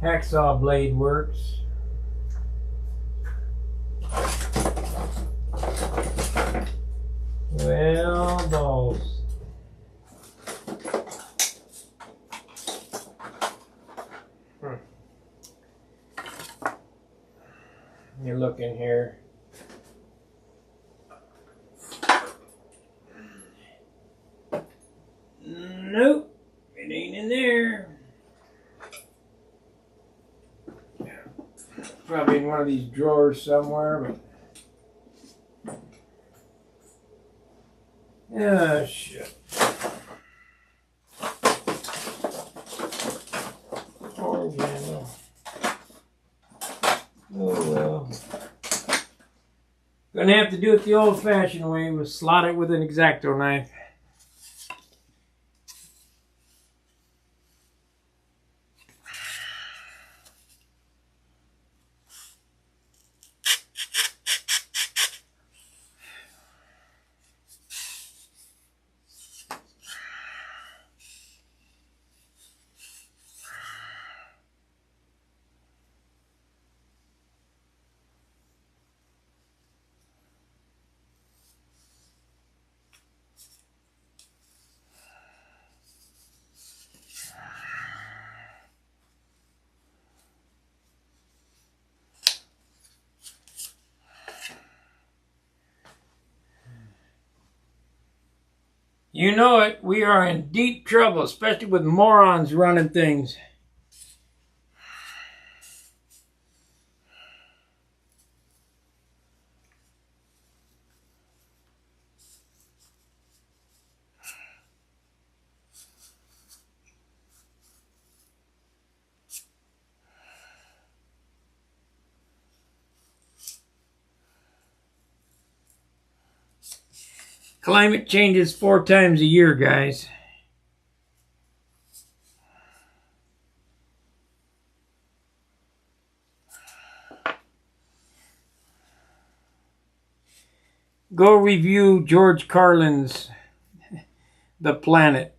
Hacksaw blade works. Well, balls. You look in here. Nope, it ain't in there. Probably in one of these drawers somewhere, but ah, shit. Orange handle. Oh well. Gonna have to do it the old-fashioned way. We'll slot it with an X-Acto knife. You know it, we are in deep trouble, especially with morons running things. Climate changes 4 times a year, guys. Go review George Carlin's The Planet.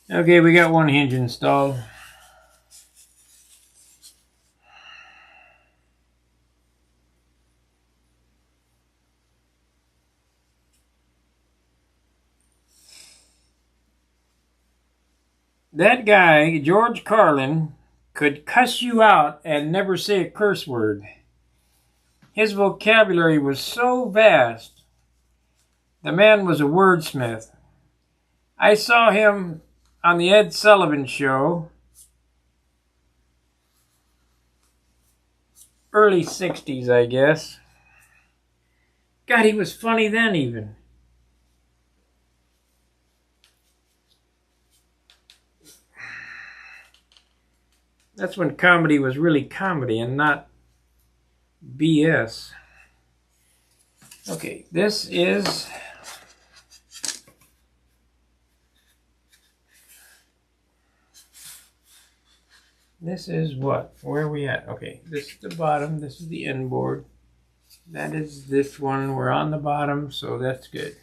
Okay, we got one hinge installed. That guy, George Carlin, could cuss you out and never say a curse word. His vocabulary was so vast. The man was a wordsmith. I saw him on the Ed Sullivan Show, early 60s, I guess. God, he was funny then even. That's when comedy was really comedy and not BS. Okay, this is what? Where are we at? Okay, this is the bottom. This is the end board. That is this one. We're on the bottom, so that's good.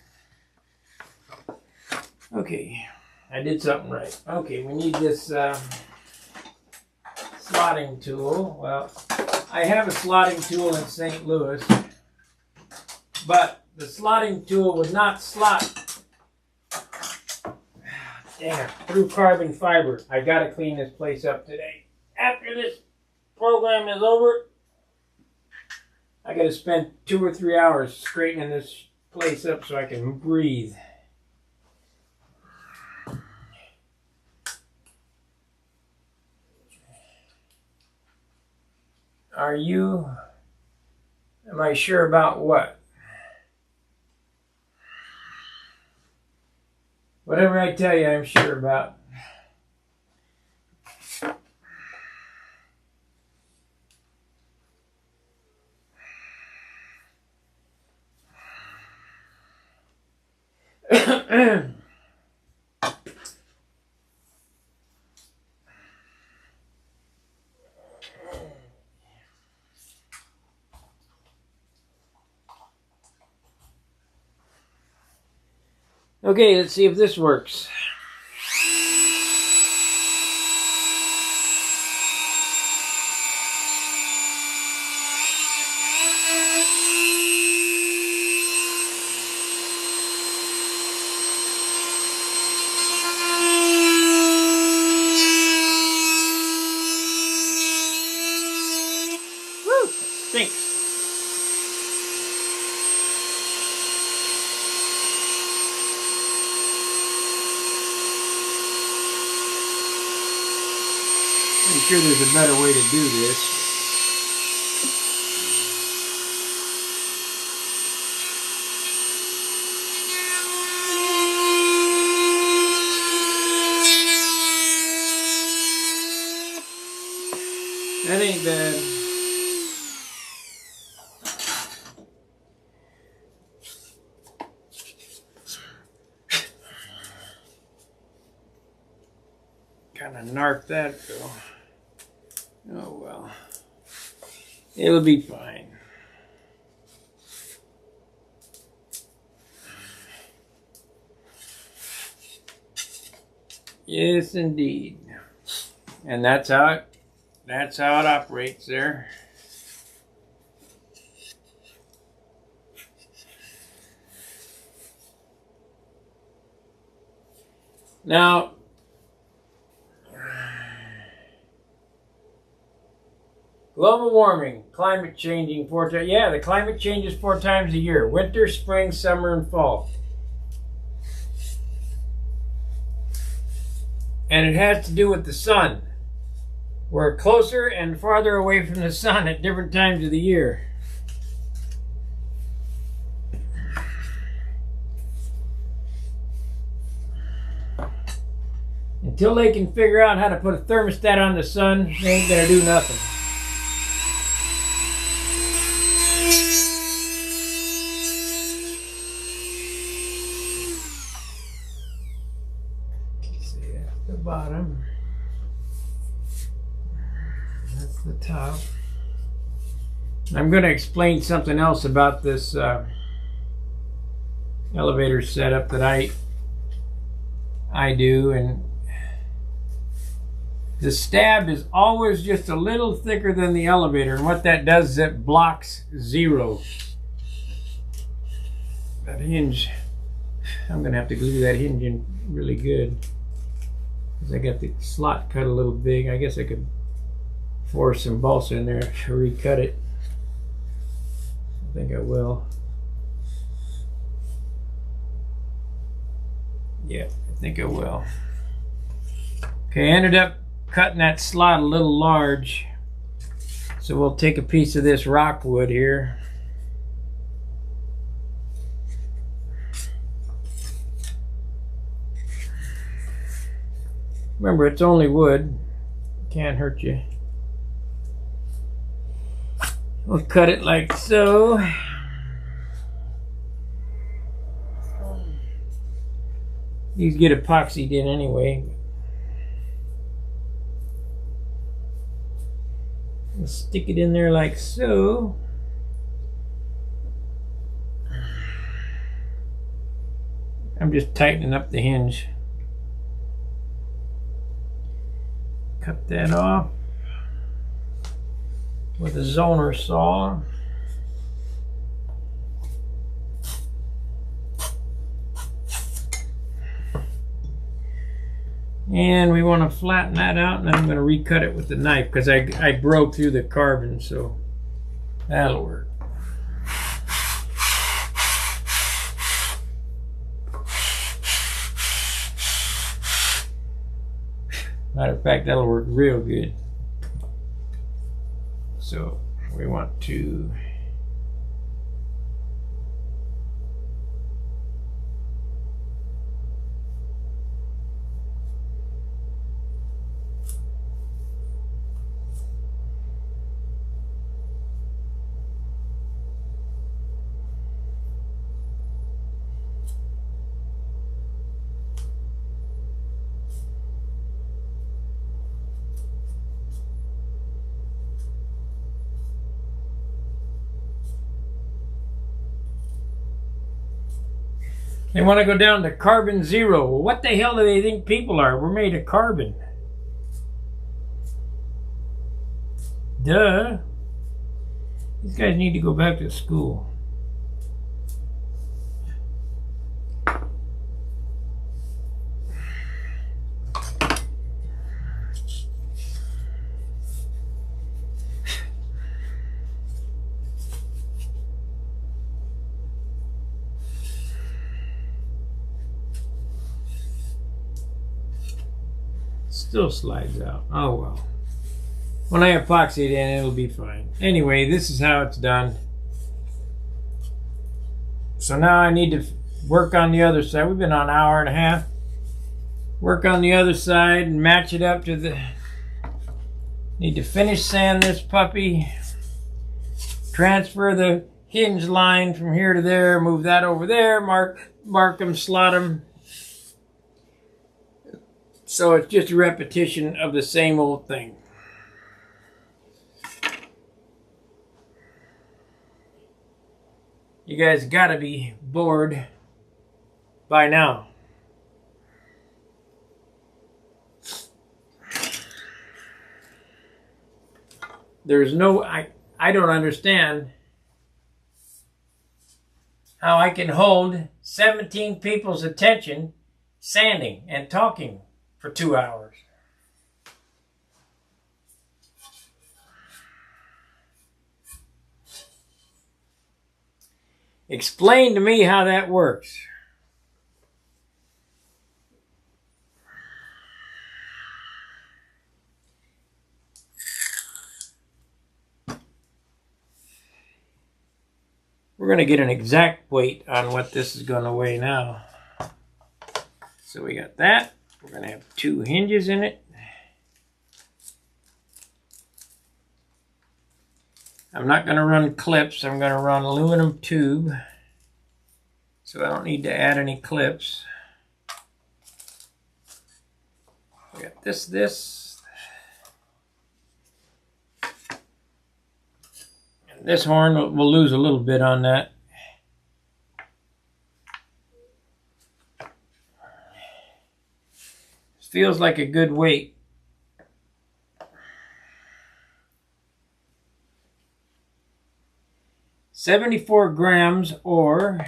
Okay, I did something right. Okay, we need this slotting tool. Well, I have a slotting tool in St. Louis, but the slotting tool would not slot. Damn, through carbon fiber. I gotta clean this place up today. After this program is over, I gotta spend 2 or 3 hours straightening this place up so I can breathe. Am I sure about what? Whatever I tell you, I'm sure about. Okay, let's see if this works. Woo! Stinks. I'm sure there's a better way to do this. That ain't bad. Kind of narc that though. Oh well. It'll be fine. Yes, indeed. And that's how it operates there. Now, global warming, climate changing 4 times. Yeah, the climate changes 4 times a year. Winter, spring, summer, and fall. And it has to do with the sun. We're closer and farther away from the sun at different times of the year. Until they can figure out how to put a thermostat on the sun, they ain't gonna do nothing. See, that's the bottom. That's the top. I'm going to explain something else about this elevator setup that I do, and the stab is always just a little thicker than the elevator, and what that does is it blocks zero. That hinge, I'm going to have to glue that hinge in really good because I got the slot cut a little big. I guess I could force some balsa in there to recut it. I think I will. Yeah, I think I will. Okay, I ended up cutting that slot a little large, so we'll take a piece of this rockwood here. Remember, it's only wood. Can't hurt you. We'll cut it like so. These get epoxied in anyway. We'll stick it in there like so. I'm just tightening up the hinge. Cut that off with a zoner saw. And we want to flatten that out, and then I'm going to recut it with the knife because I broke through the carbon, so that'll work. Matter of fact, that'll work real good. So we want to They want to go down to carbon zero. Well, what the hell do they think people are? We're made of carbon. Duh. These guys need to go back to school. Still slides out. Oh well. When I epoxy it in, it'll be fine. Anyway, this is how it's done. So now I need to work on the other side. We've been on an hour and a half. Work on the other side and match it up to the... Need to finish sand this puppy. Transfer the hinge line from here to there. Move that over there. Mark them, slot them. So it's just a repetition of the same old thing. You guys gotta be bored by now. There's no, I don't understand how I can hold 17 people's attention sanding and talking for 2 hours. Explain to me how that works. We're going to get an exact weight on what this is going to weigh now. So we got that. We're going to have 2 hinges in it. I'm not going to run clips. I'm going to run aluminum tube. So I don't need to add any clips. We got this. And this horn, we'll lose a little bit on that. Feels like a good weight. $74 grams or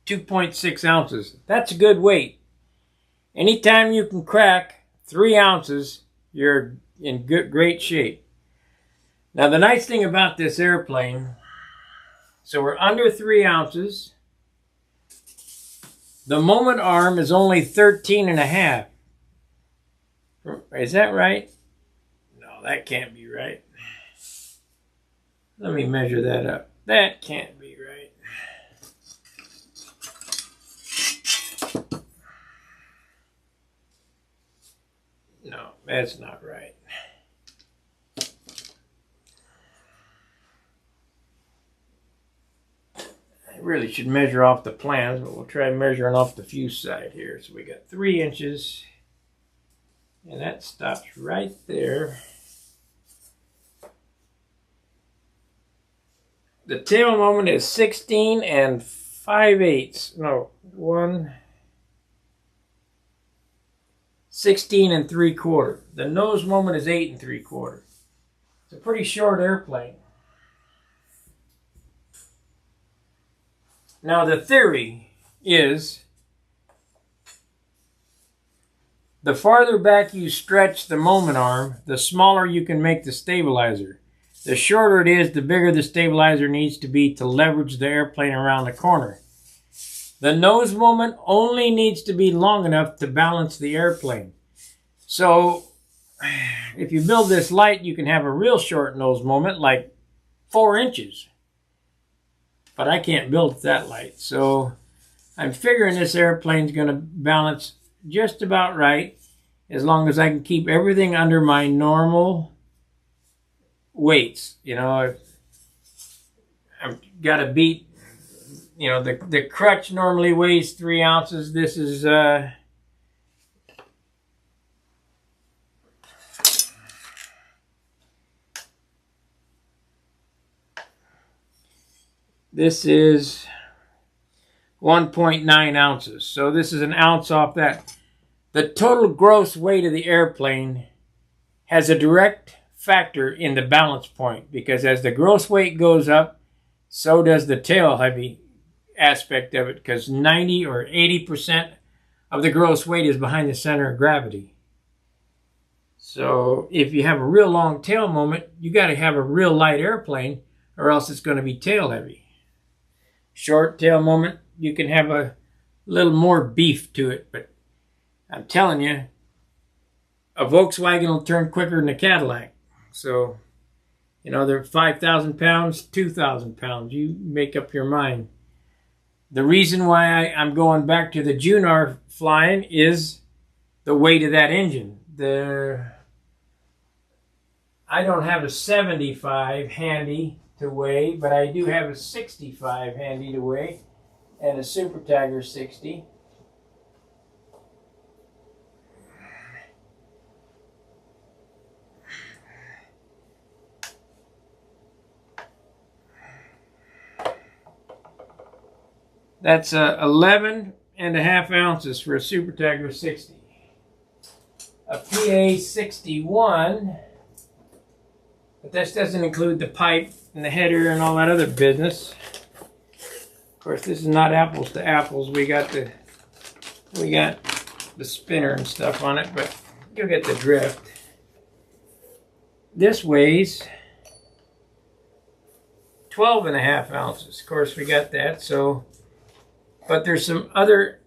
2.6 ounces. That's a good weight. Anytime you can crack 3 ounces, you're in great shape. Now the nice thing about this airplane, so we're under 3 ounces. The moment arm is only 13.5. Is that right? No, that can't be right. Let me measure that up. That can't be right. No, that's not right. I really should measure off the plans, but we'll try measuring off the fuse side here. So we got 3 inches. And that stops right there. The tail moment is 16 5/8. No, 16 3/4. The nose moment is 8 3/4. It's a pretty short airplane. Now the theory is the farther back you stretch the moment arm, the smaller you can make the stabilizer. The shorter it is, the bigger the stabilizer needs to be to leverage the airplane around the corner. The nose moment only needs to be long enough to balance the airplane. So, if you build this light, you can have a real short nose moment, like 4 inches. But I can't build it that light. So, I'm figuring this airplane's going to balance just about right, as long as I can keep everything under my normal weights. You know, I've got to beat, you know, the crutch normally weighs 3 ounces. This is 1.9 ounces. So this is an ounce off that. The total gross weight of the airplane has a direct factor in the balance point, because as the gross weight goes up, so does the tail heavy aspect of it, because 90 or 80% of the gross weight is behind the center of gravity. So if you have a real long tail moment, you got to have a real light airplane, or else it's going to be tail heavy. Short tail moment, you can have a little more beef to it, but I'm telling you, a Volkswagen will turn quicker than a Cadillac. So, you know, they're 5,000 pounds, 2,000 pounds. You make up your mind. The reason why I'm going back to the Junar flying is the weight of that engine. I don't have a 75 handy to weigh, but I do have a 65 handy to weigh, and a Super Tiger 60. That's 11.5 ounces for a Super Tiger 60. A PA 61, but this doesn't include the pipe and the header and all that other business. Of course, this is not apples to apples. We got the spinner and stuff on it, but you'll get the drift. This weighs 12.5 ounces. Of course, we got that. So, but there's some other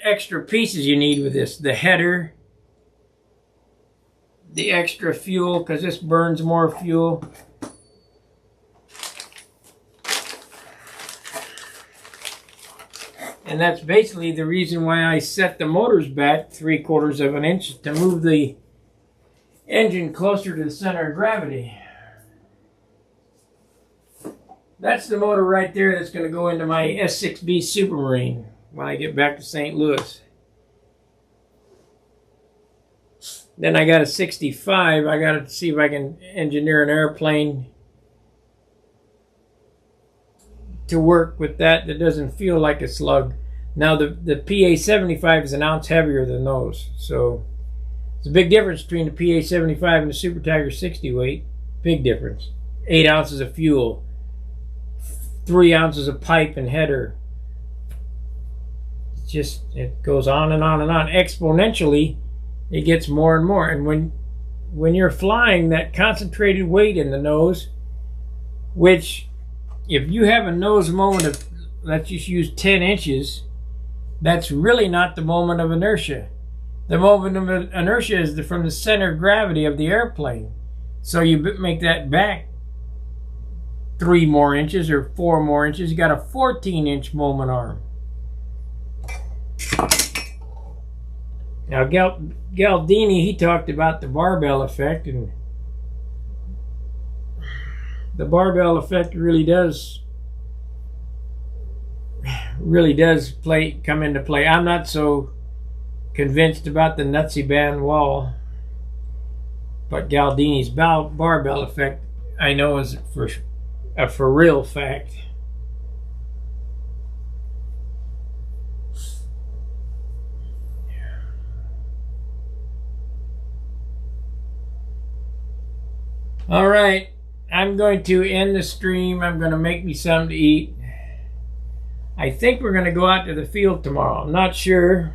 extra pieces you need with this. The header, the extra fuel, because this burns more fuel. And that's basically the reason why I set the motors back 3/4 of an inch, to move the engine closer to the center of gravity. That's the motor right there that's going to go into my S6B Supermarine when I get back to St. Louis. Then I got a 65. I got to see if I can engineer an airplane to work with that doesn't feel like a slug. Now the PA 75 is an ounce heavier than those, so it's a big difference between the PA 75 and the Super Tiger 60 weight. Big difference. 8 ounces of fuel, 3 ounces of pipe and header. It goes on and on and on. Exponentially, it gets more and more. And when you're flying, that concentrated weight in the nose, which if you have a nose moment of, let's just use 10 inches, that's really not the moment of inertia. The moment of inertia is from the center of gravity of the airplane. So you make that back 3 more inches or 4 more inches. You got a 14-inch moment arm. Now Galdini, he talked about the barbell effect, and the barbell effect really does come into play. I'm not so convinced about the nutsy band wall, but Galdini's barbell effect I know is for real fact. All right, I'm going to end the stream. I'm going to make me something to eat. I think we're going to go out to the field tomorrow. I'm not sure.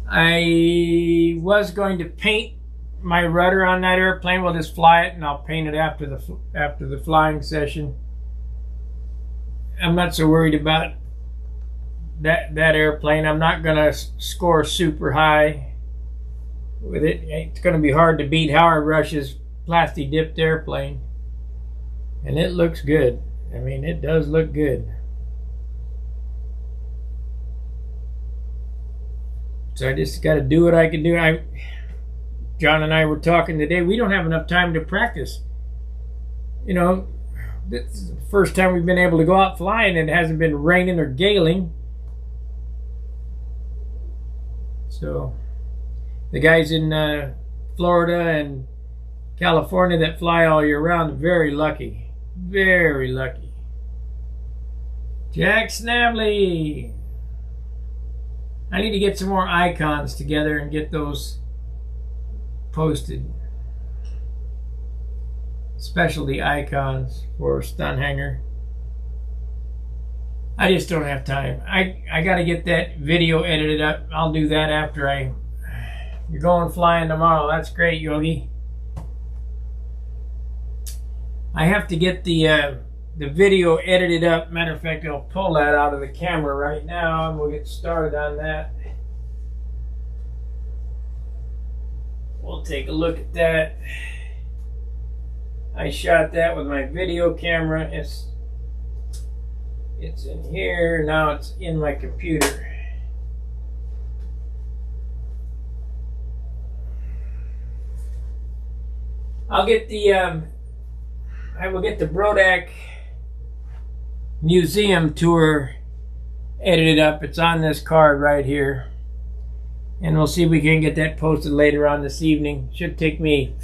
I was going to paint my rudder on that airplane. We'll just fly it, and I'll paint it after the flying session. I'm not so worried about that airplane. I'm not going to score super high with it. It's going to be hard to beat Howard Rush's plastic dipped airplane, and it looks good. I mean, it does look good. So I just got to do what I can do. John and I were talking today. We don't have enough time to practice. You know, this is the first time we've been able to go out flying and it hasn't been raining or galing. So the guys in Florida and California that fly all year round are very lucky. Very lucky. Jack Snavely. I need to get some more icons together and get those posted. Specialty icons for Stunt Hanger. I just don't have time. I got to get that video edited up. I'll do that after You're going flying tomorrow. That's great, Yogi. I have to get the video edited up. Matter of fact, I'll pull that out of the camera right now and we'll get started on that. We'll take a look at that. I shot that with my video camera. It's in here. Now it's in my computer. I will get the Brodak Museum tour edited up. It's on this card right here. And we'll see if we can get that posted later on this evening. Should take me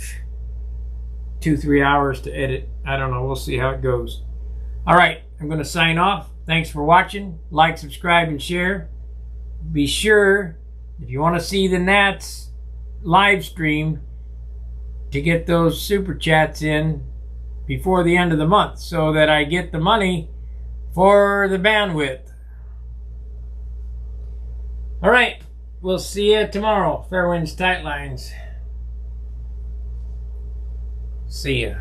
2-3 hours to edit. I don't know. We'll see how it goes. All right. I'm going to sign off. Thanks for watching. Like, subscribe, and share. Be sure, if you want to see the Nats live stream, to get those super chats in before the end of the month so that I get the money for the bandwidth. All right. We'll see you tomorrow. Fair winds, tight lines. See ya.